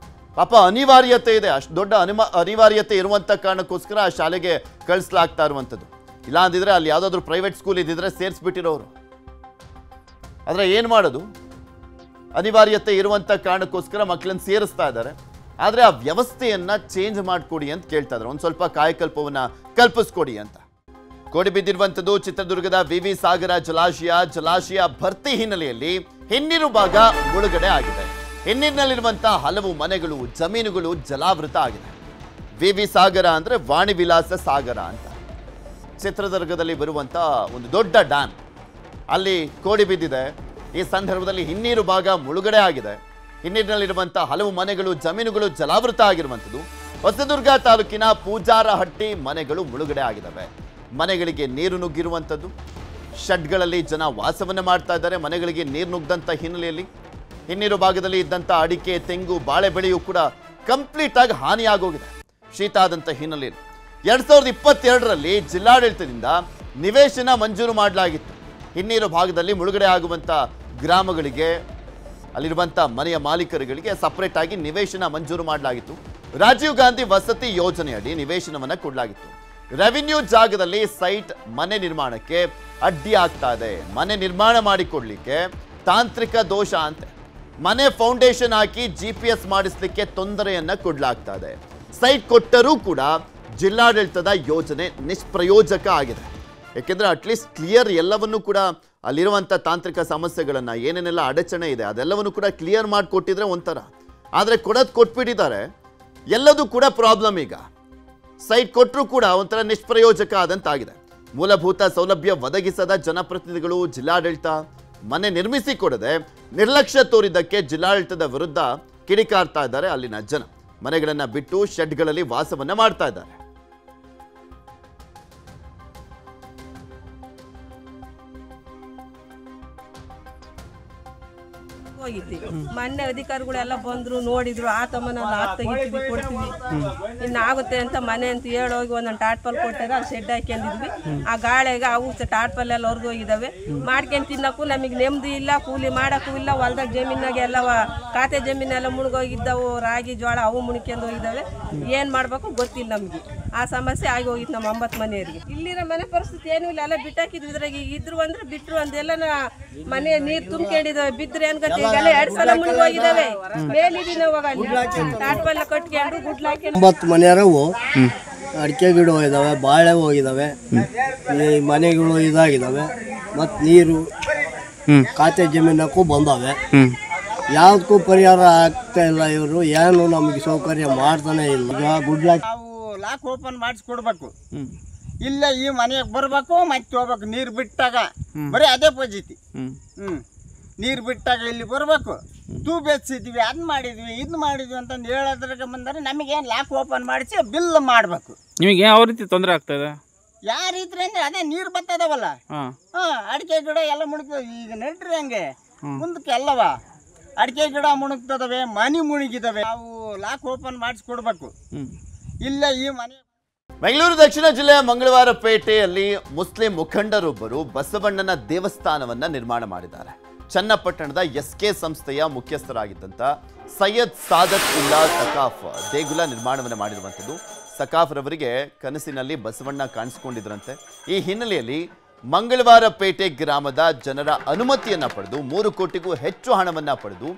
ಪಾಪ ಅನಿವಾರ್ಯತೆ ಇದೆ, ಅಷ್ಟು ದೊಡ್ಡ ಅನಿವಾರ್ಯತೆ ಇರುವಂಥ ಕಾರಣಕ್ಕೋಸ್ಕರ ಆ ಶಾಲೆಗೆ ಕಳಿಸ್ಲಾಗ್ತಾ ಇರುವಂಥದ್ದು. ಇಲ್ಲ ಅಂದಿದ್ರೆ ಅಲ್ಲಿ ಯಾವುದಾದ್ರೂ ಪ್ರೈವೇಟ್ ಸ್ಕೂಲ್ ಇದ್ದಿದ್ರೆ ಸೇರಿಸ್ಬಿಟ್ಟಿರೋರು. ಆದರೆ ಏನು ಮಾಡೋದು, ಅನಿವಾರ್ಯತೆ ಇರುವಂಥ ಕಾರಣಕ್ಕೋಸ್ಕರ ಮಕ್ಕಳನ್ನು ಸೇರಿಸ್ತಾ ಇದ್ದಾರೆ. ಆದರೆ ಆ ವ್ಯವಸ್ಥೆಯನ್ನು ಚೇಂಜ್ ಮಾಡಿಕೊಡಿ ಅಂತ ಕೇಳ್ತಾ ಇದ್ದಾರೆ. ಒಂದು ಸ್ವಲ್ಪ ಕಾಯಕಲ್ಪವನ್ನು ಕಲ್ಪಿಸ್ಕೊಡಿ ಅಂತ. ಕೋಡಿ ಬಿದ್ದಿರುವಂಥದ್ದು ಚಿತ್ರದುರ್ಗದ ವಿ ಸಾಗರ ಜಲಾಶಯ ಭರ್ತಿ ಹಿನ್ನೆಲೆಯಲ್ಲಿ ಹಿನ್ನೀರು ಭಾಗ ಮುಳುಗಡೆ ಆಗಿದೆ. ಹಿನ್ನೀರಿನಲ್ಲಿರುವಂತಹ ಹಲವು ಮನೆಗಳು, ಜಮೀನುಗಳು ಜಲಾವೃತ ಆಗಿದೆ. ವಿ ಸಾಗರ ಅಂದರೆ ವಾಣಿ ವಿಲಾಸ ಸಾಗರ ಅಂತ ಚಿತ್ರದುರ್ಗದಲ್ಲಿ ಬರುವಂಥ ಒಂದು ದೊಡ್ಡ ಡ್ಯಾಮ್ ಅಲ್ಲಿ ಕೋಡಿ ಬಿದ್ದಿದೆ. ಈ ಸಂದರ್ಭದಲ್ಲಿ ಹಿನ್ನೀರು ಭಾಗ ಮುಳುಗಡೆ ಆಗಿದೆ. ಹಿನ್ನೀರಿನಲ್ಲಿರುವಂಥ ಹಲವು ಮನೆಗಳು, ಜಮೀನುಗಳು ಜಲಾವೃತ ಆಗಿರುವಂಥದ್ದು. ಹೊಸದುರ್ಗ ತಾಲೂಕಿನ ಪೂಜಾರಹಟ್ಟಿ ಮನೆಗಳು ಮುಳುಗಡೆ ಆಗಿದ್ದಾವೆ. ಮನೆಗಳಿಗೆ ನೀರು ನುಗ್ಗಿರುವಂಥದ್ದು. ಶೆಡ್ಗಳಲ್ಲಿ ಜನ ವಾಸವನ್ನು ಮಾಡ್ತಾ ಇದ್ದಾರೆ. ಮನೆಗಳಿಗೆ ನೀರು ನುಗ್ದಂಥ ಹಿನ್ನೆಲೆಯಲ್ಲಿ ಹಿನ್ನೀರು ಭಾಗದಲ್ಲಿ ಇದ್ದಂಥ ಅಡಿಕೆ, ತೆಂಗು, ಬಾಳೆ ಬೆಳೆಯೂ ಕೂಡ ಕಂಪ್ಲೀಟ್ ಆಗಿ ಹಾನಿಯಾಗೋಗಿದೆ ಶೀತ ಆದಂಥ ಹಿನ್ನೆಲೆಯಲ್ಲಿ. 2022ರಲ್ಲಿ ಜಿಲ್ಲಾಡಳಿತದಿಂದ ನಿವೇಶನ ಮಂಜೂರು ಮಾಡಲಾಗಿತ್ತು. ಹಿನ್ನೀರು ಭಾಗದಲ್ಲಿ ಮುಳುಗಡೆ ಆಗುವಂಥ ಗ್ರಾಮಗಳಿಗೆ, ಅಲ್ಲಿರುವಂಥ ಮನೆಯ ಮಾಲೀಕರುಗಳಿಗೆ ಸಪರೇಟ್ ಆಗಿ ನಿವೇಶನ ಮಂಜೂರು ಮಾಡಲಾಗಿತ್ತು. ರಾಜೀವ್ ಗಾಂಧಿ ವಸತಿ ಯೋಜನೆಯಡಿ ನಿವೇಶನವನ್ನು ಕೊಡಲಾಗಿತ್ತು. ರೆವಿನ್ಯೂ ಜಾಗದಲ್ಲಿ ಸೈಟ್ ಮನೆ ನಿರ್ಮಾಣಕ್ಕೆ ಅಡ್ಡಿ ಆಗ್ತಾ ಇದೆ. ಮನೆ ನಿರ್ಮಾಣ ಮಾಡಿಕೊಡ್ಲಿಕ್ಕೆ ತಾಂತ್ರಿಕ ದೋಷ ಅಂತೆ. ಮನೆ ಫೌಂಡೇಶನ್ ಹಾಕಿ GPS ಮಾಡಿಸ್ಲಿಕ್ಕೆ ತೊಂದರೆಯನ್ನ ಕೊಡಲಾಗ್ತಾ ಇದೆ. ಸೈಟ್ ಕೊಟ್ಟರೂ ಕೂಡ ಜಿಲ್ಲಾಡಳಿತದ ಯೋಜನೆ ನಿಷ್ಪ್ರಯೋಜಕ ಆಗಿದೆ. ಯಾಕೆಂದ್ರೆ ಅಟ್ಲೀಸ್ಟ್ ಕ್ಲಿಯರ್ ಎಲ್ಲವನ್ನೂ ಕೂಡ ಅಲ್ಲಿರುವಂಥ ತಾಂತ್ರಿಕ ಸಮಸ್ಯೆಗಳನ್ನು, ಏನೇನೆಲ್ಲ ಅಡಚಣೆ ಇದೆ ಅದೆಲ್ಲವನ್ನು ಕೂಡ ಕ್ಲಿಯರ್ ಮಾಡಿಕೊಟ್ಟಿದ್ರೆ ಒಂಥರ. ಆದರೆ ಕೊಟ್ಬಿಟ್ಟಿದ್ದಾರೆ, ಎಲ್ಲದೂ ಕೂಡ ಪ್ರಾಬ್ಲಮ್. ಈಗ ಸೈಟ್ ಕೊಟ್ಟರೂ ಕೂಡ ಒಂಥರ ನಿಷ್ಪ್ರಯೋಜಕ ಆದಂತಾಗಿದೆ. ಮೂಲಭೂತ ಸೌಲಭ್ಯ ಒದಗಿಸದ ಜನಪ್ರತಿನಿಧಿಗಳು, ಜಿಲ್ಲಾಡಳಿತ ಮನೆ ನಿರ್ಮಿಸಿ ಕೊಡದೆ ನಿರ್ಲಕ್ಷ್ಯ ತೋರಿದ್ದಕ್ಕೆ ಜಿಲ್ಲಾಡಳಿತದ ವಿರುದ್ಧ ಕಿಡಿಕಾರ್ತಾ ಇದ್ದಾರೆ ಅಲ್ಲಿನ ಜನ. ಮನೆಗಳನ್ನು ಬಿಟ್ಟು ಶೆಡ್ಗಳಲ್ಲಿ ವಾಸವನ್ನ ಮಾಡ್ತಾ ಇದ್ದಾರೆ. ಹೋಗಿದ್ವಿ. ಮೊನ್ನೆ ಅಧಿಕಾರಿಗಳೆಲ್ಲ ಬಂದ್ರು, ನೋಡಿದ್ರು, ಆ ತಮ್ಮನ ತೆಗಿತೀವಿ ಕೊಡ್ತೀವಿ, ಇನ್ನಾಗುತ್ತೆ ಅಂತ ಮನೆ ಅಂತ ಹೇಳೋಗಿ ಒಂದೊಂದು ಟಾಟ್ಪಲ್ ಕೊಟ್ಟಾಗ ಅಲ್ಲಿ ಶೆಡ್ ಹಾಕೊಂಡಿದ್ವಿ. ಆ ಗಾಳಿಗೆ ಅವು ಟಾಟ್ಪಲ್ ಎಲ್ಲ ಹೊರಗೋಗಿದ್ದಾವೆ. ಮಾಡ್ಕೊಂಡು ತಿನ್ನಕ್ಕೂ ನಮಗೆ ನೆಮ್ಮದಿ ಇಲ್ಲ, ಕೂಲಿ ಮಾಡೋಕ್ಕೂ ಇಲ್ಲ. ಹೊಲ್ದಾಗ ಜಮೀನಾಗ ಎಲ್ಲ ಖಾತೆ ಜಮೀನೆಲ್ಲ ಮುಳುಗೋಗಿದ್ದವು, ರಾಗಿ ಜೋಳ ಅವು ಮುಣ್ಕೊಂಡು ಹೋಗಿದ್ದಾವೆ. ಏನು ಮಾಡಬೇಕು ಗೊತ್ತಿಲ್ಲ ನಮಗೆ. ಆ ಸಮಸ್ಯೆ ಆಗಿ ಹೋಗಿತ್ತು ನಮ್ಮ 9 ಮನೆಯವರಿಗೆ. ಇಲ್ಲಿರೋ ಮನೆ ಪರಿಸ್ಥಿತಿ ಏನೂ ಇಲ್ಲ, ಎಲ್ಲ ಬಿಟ್ಟಾಕಿದ್ವಿ. ಇದ್ರಾಗ ಇದ್ರು ಅಂದ್ರೆ ಬಿಟ್ಟರು ಅಂದೆಲ್ಲ ಮನೆ ನೀರು ತುಂಬ್ಕೊಂಡಿದ್ದಾವೆ. ಬಿದ್ದರೆ ಅನ್ಕಂತ ಈಗೆಲ್ಲ 2 ಸಲ ಮುಳುಗೋಗಿದ್ದಾವೆ. ಮೇಲಿದ್ದೀವಿ ಅವಾಗ ಟಾಟ್ಪಲ್ಲ ಕಟ್ಕೊಂಡು ಗುಡ್ಲ ಹಾಕಿ 9 ಮನೆಯರವು ಅಡಿಕೆ ಗಿಡ ಹೋಗಿದ್ದಾವೆ, ಬಾಳೆ ಹೋಗಿದ್ದಾವೆ, ಈ ಮನೆಗಳು ಇದಾಗಿದ್ದಾವೆ. ಮತ್ತು ನೀರು ಖಾತೆ ಜಮೀನಕ್ಕೂ ಬಂದವೆ. ಯಾವುದಕ್ಕೂ ಪರಿಹಾರ ಆಗ್ತಾ ಇಲ್ಲ. ಇವರು ಏನು ನಮಗೆ ಸೌಕರ್ಯ ಮಾಡ್ತಾನೆ ಇಲ್ಲ. ಈಗ ಗುಡ್ಲಾಕ್ ನಾವು ಲಾಕ್ ಓಪನ್ ಮಾಡಿಸ್ಕೊಡ್ಬೇಕು. ಇಲ್ಲ ಈ ಮನೆಗೆ ಬರ್ಬೇಕು ಮತ್ತೆ ಹೋಗ್ಬೇಕು. ನೀರು ಬಿಟ್ಟಾಗ ಬರೀ ಅದೇ ಪಜಿತಿ. ನೀರು ಬಿಟ್ಟಾಗ ಇಲ್ಲಿ ಬರ್ಬೇಕು. ಬೆಚ್ಚಿದ್ವಿ, ಅದ್ ಮಾಡಿದ್ವಿ, ಇದು ಮಾಡಿದ್ವಿ ಅಂತಂದು ಹೇಳೋದ್ರಾಗ ಬಂದರೆ ನಮಗೇನು ಲಾಕ್ ಓಪನ್ ಮಾಡಿಸಿ ಬಿಲ್ ಮಾಡಬೇಕು. ನಿಮಗೆ ಯಾವ ರೀತಿ ತೊಂದರೆ ಆಗ್ತಾ ಇದೆ? ಯಾವ ರೀತಿ ಅಂದ್ರೆ ಅದೇ ನೀರು ಬರ್ತದವಲ್ಲ, ಅಡಿಕೆ ಗಿಡ ಎಲ್ಲ ಮುಳುಗ್ತದೆ. ಈಗ ನೆಟ್ರಿ ಹಂಗೆ ಮುಂದಕ್ಕೆ ಎಲ್ಲವ ಅಡಿಕೆ ಗಿಡ ಮುಳುಗ್ತದವೆ, ಮನೆ ಮುಳುಗಿದಾವೆ. ನಾವು ಲಾಕ್ ಓಪನ್ ಮಾಡಿಸ್ಕೊಡ್ಬೇಕು. ಇಲ್ಲ ಈ ಮನೆ ಬೆಂಗಳೂರು ದಕ್ಷಿಣ ಜಿಲ್ಲೆಯ ಮಂಗಳವಾರ ಪೇಟೆಯಲ್ಲಿ ಮುಸ್ಲಿಂ ಮುಖಂಡರೊಬ್ಬರು ಬಸವಣ್ಣನ ದೇವಸ್ಥಾನವನ್ನ ನಿರ್ಮಾಣ ಮಾಡಿದ್ದಾರೆ. ಚನ್ನಪಟ್ಟಣದ SK ಸಂಸ್ಥೆಯ ಮುಖ್ಯಸ್ಥರಾಗಿದ್ದಂಥ ಸೈಯದ್ ಸಾದತ್ ಉಲ್ಲಾ ಸಕಾಫ್ ದೇಗುಲ ನಿರ್ಮಾಣವನ್ನು ಮಾಡಿರುವಂಥದ್ದು. ಸಕಾಫ್ ರವರಿಗೆ ಕನಸಿನಲ್ಲಿ ಬಸವಣ್ಣ ಕಾಣಿಸಿಕೊಂಡಿದ್ರಂತೆ. ಈ ಹಿನ್ನೆಲೆಯಲ್ಲಿ ಮಂಗಳವಾರ ಪೇಟೆ ಗ್ರಾಮದ ಜನರ ಅನುಮತಿಯನ್ನ ಪಡೆದು 3 ಕೋಟಿಗೂ ಹೆಚ್ಚು ಹಣವನ್ನ ಪಡೆದು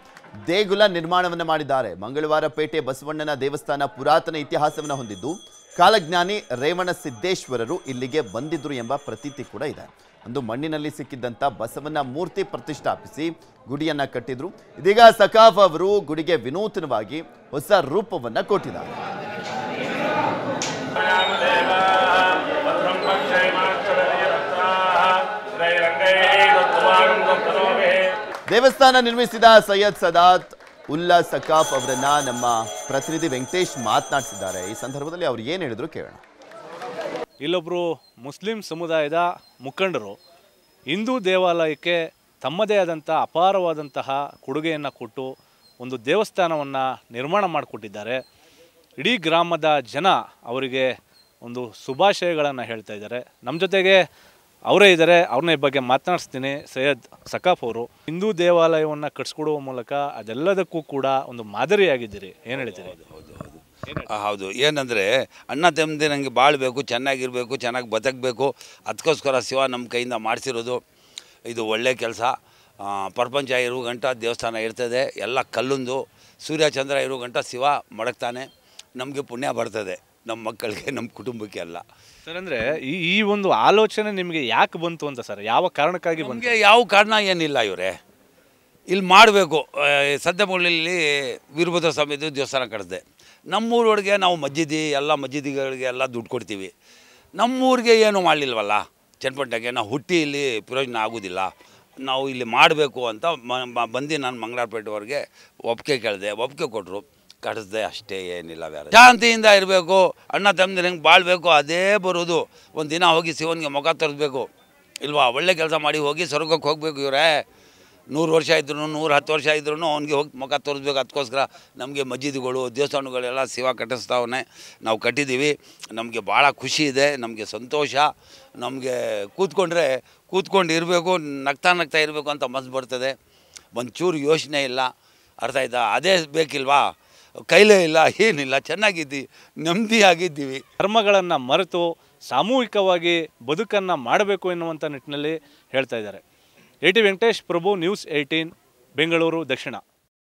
ದೇಗುಲ ನಿರ್ಮಾಣವನ್ನು ಮಾಡಿದ್ದಾರೆ. ಮಂಗಳವಾರ ಪೇಟೆ ಬಸವಣ್ಣನ ದೇವಸ್ಥಾನ ಪುರಾತನ ಇತಿಹಾಸವನ್ನು ಹೊಂದಿದ್ದು ಕಾಲಜ್ಞಾನಿ ರೇವಣ ಸಿದ್ದೇಶ್ವರರು ಇಲ್ಲಿಗೆ ಬಂದಿದ್ರು ಎಂಬ ಪ್ರತೀತಿ ಕೂಡ ಇದೆ. ಒಂದು ಮಣ್ಣಿನಲ್ಲಿ ಸಿಕ್ಕಿದ್ದಂಥ ಬಸವನ ಮೂರ್ತಿ ಪ್ರತಿಷ್ಠಾಪಿಸಿ ಗುಡಿಯನ್ನ ಕಟ್ಟಿದ್ರು. ಇದೀಗ ಸಕಾಫ್ ಅವರು ಗುಡಿಗೆ ವಿನೂತನವಾಗಿ ಹೊಸ ರೂಪವನ್ನ ಕೊಟ್ಟಿದ್ದಾರೆ. ದೇವಸ್ಥಾನ ನಿರ್ಮಿಸಿದ ಸೈಯದ್ ಸದಾತ್ ಉಲ್ಲಾ ಸಕಾಫ್ ಅವರನ್ನ ನಮ್ಮ ಪ್ರತಿನಿಧಿ ವೆಂಕಟೇಶ್ ಮಾತನಾಡಿಸಿದ್ದಾರೆ. ಈ ಸಂದರ್ಭದಲ್ಲಿ ಅವರು ಏನು ಹೇಳಿದ್ರು ಕೇಳೋಣ. ಇಲ್ಲೊಬ್ಬರು ಮುಸ್ಲಿಂ ಸಮುದಾಯದ ಮುಖಂಡರು ಹಿಂದೂ ದೇವಾಲಯಕ್ಕೆ ತಮ್ಮದೇ ಆದಂಥ ಅಪಾರವಾದಂತಹ ಕೊಡುಗೆಯನ್ನು ಕೊಟ್ಟು ಒಂದು ದೇವಸ್ಥಾನವನ್ನು ನಿರ್ಮಾಣ ಮಾಡಿಕೊಟ್ಟಿದ್ದಾರೆ. ಇಡೀ ಗ್ರಾಮದ ಜನ ಅವರಿಗೆ ಒಂದು ಶುಭಾಶಯಗಳನ್ನು ಹೇಳ್ತಾ ಇದ್ದಾರೆ. ನಮ್ಮ ಜೊತೆಗೆ ಅವರೇ ಇದ್ದಾರೆ, ಅವ್ರನ್ನ ಈ ಬಗ್ಗೆ ಮಾತನಾಡಿಸ್ತೀನಿ. ಸೈಯದ್ ಸಕಾಫ್ ಅವರು ಹಿಂದೂ ದೇವಾಲಯವನ್ನು ಕಟ್ಸ್ಕೊಡುವ ಮೂಲಕ ಅದೆಲ್ಲದಕ್ಕೂ ಕೂಡ ಒಂದು ಮಾದರಿಯಾಗಿದ್ದೀರಿ, ಏನು ಹೇಳ್ತೀರಿ? ಹೌದು. ಏನಂದರೆ ಅಣ್ಣ ತಮ್ಮದಿರಂಗೆ ಬಾಳಬೇಕು, ಚೆನ್ನಾಗಿರಬೇಕು, ಚೆನ್ನಾಗಿ ಬದುಕಬೇಕು. ಅದಕ್ಕೋಸ್ಕರ ಶಿವ ನಮ್ಮ ಕೈಯಿಂದ ಮಾಡಿಸಿರೋದು. ಇದು ಒಳ್ಳೆಯ ಕೆಲಸ. ಪ್ರಪಂಚ ಇರೋ ಗಂಟ ದೇವಸ್ಥಾನ ಇರ್ತದೆ. ಎಲ್ಲ ಕಲ್ಲೊಂದು ಸೂರ್ಯ ಚಂದ್ರ ಇರೋ ಗಂಟ ಶಿವ ಮಡಗ್ತಾನೆ. ನಮಗೆ ಪುಣ್ಯ ಬರ್ತದೆ, ನಮ್ಮ ಮಕ್ಕಳಿಗೆ, ನಮ್ಮ ಕುಟುಂಬಕ್ಕೆ ಎಲ್ಲ. ಸರ್, ಅಂದರೆ ಈ ಒಂದು ಆಲೋಚನೆ ನಿಮಗೆ ಯಾಕೆ ಬಂತು ಅಂತ ಸರ್? ಯಾವ ಕಾರಣಕ್ಕಾಗಿ ಬಂತು? ನಮಗೆ ಯಾವ ಕಾರಣ ಏನಿಲ್ಲ. ಇವರೇ ಇಲ್ಲಿ ಮಾಡಬೇಕು. ಸದ್ಯಗಳಲ್ಲಿ ವೀರಭದ್ರ ಸ್ವಾಮಿದು ದೇವಸ್ಥಾನ ಕಟ್ಟಿದೆ. ನಮ್ಮೂರೊಳಗೆ ನಾವು ಮಸ್ಜಿದಿಗಳಿಗೆ ಎಲ್ಲ ದುಡ್ಡು ಕೊಡ್ತೀವಿ. ನಮ್ಮೂರಿಗೆ ಏನು ಮಾಡಲಿಲ್ವಲ್ಲ. ಚನ್ನಪಟ್ಟಣಕ್ಕೆ ನಾವು ಹುಟ್ಟಿ ಇಲ್ಲಿ ಪ್ರಯೋಜನ ಆಗೋದಿಲ್ಲ. ನಾವು ಇಲ್ಲಿ ಮಾಡಬೇಕು ಅಂತ ಬಂದು ನಾನು ಮಂಗಳವಾರಪೇಟೆವರೆಗೆ ಒಪ್ಪಿಗೆ ಕೇಳಿದೆ. ಒಪ್ಪಿಗೆ ಕೊಟ್ಟರು, ಕಟ್ಟಿಸ್ದೆ, ಅಷ್ಟೇ, ಏನಿಲ್ಲ. ಬೇರೆ ಶಾಂತಿಯಿಂದ ಇರಬೇಕು, ಅಣ್ಣ ತಮ್ಮದಿರಂಗೆ ಬಾಳಬೇಕು, ಅದೇ ಬರೋದು. ಒಂದು ದಿನ ಹೋಗಿ ಶಿವನಿಗೆ ಮುಖ ತೋರಿಸ್ಬೇಕು ಇಲ್ವಾ? ಒಳ್ಳೆ ಕೆಲಸ ಮಾಡಿ ಹೋಗಿ ಸ್ವರ್ಗಕ್ಕೆ ಹೋಗಬೇಕು. ಇವರೇ 100 ವರ್ಷ ಇದ್ರು 110 ವರ್ಷ ಇದ್ರೂ ಅವ್ನಿಗೆ ಹೋಗಿ ಮುಖ ತೋರಿಸ್ಬೇಕು. ಅದಕ್ಕೋಸ್ಕರ ನಮಗೆ ಮಸ್ಜಿದ್ಗಳು ದೇವಸ್ಥಾನಗಳೆಲ್ಲ ಶಿವ ಕಟ್ಟಿಸ್ತಾವನೆ. ನಾವು ಕಟ್ಟಿದ್ದೀವಿ. ನಮಗೆ ಭಾಳ ಖುಷಿ ಇದೆ, ನಮಗೆ ಸಂತೋಷ. ನಮಗೆ ಕೂತ್ಕೊಂಡು ಇರಬೇಕು, ನಗ್ತಾ ಇರಬೇಕು ಅಂತ ಮನಸ್ಸು ಬರ್ತದೆ. ಒಂಚೂರು ಯೋಚನೆ ಇಲ್ಲ, ಅರ್ಥ ಆಯ್ತಾ? ಅದೇ ಬೇಕಿಲ್ವಾ? ಕೈಲೇ ಇಲ್ಲ, ಏನಿಲ್ಲ, ಚೆನ್ನಾಗಿದ್ದೀವಿ, ನೆಮ್ಮದಿಯಾಗಿದ್ದೀವಿ. ಧರ್ಮಗಳನ್ನು ಮರೆತು ಸಾಮೂಹಿಕವಾಗಿ ಬದುಕನ್ನು ಮಾಡಬೇಕು ಎನ್ನುವಂಥ ನಿಟ್ಟಿನಲ್ಲಿ ಹೇಳ್ತಾ ಇದ್ದಾರೆ. AT Venkatesh Prabhu, news 18, Bengaluru Dakshina.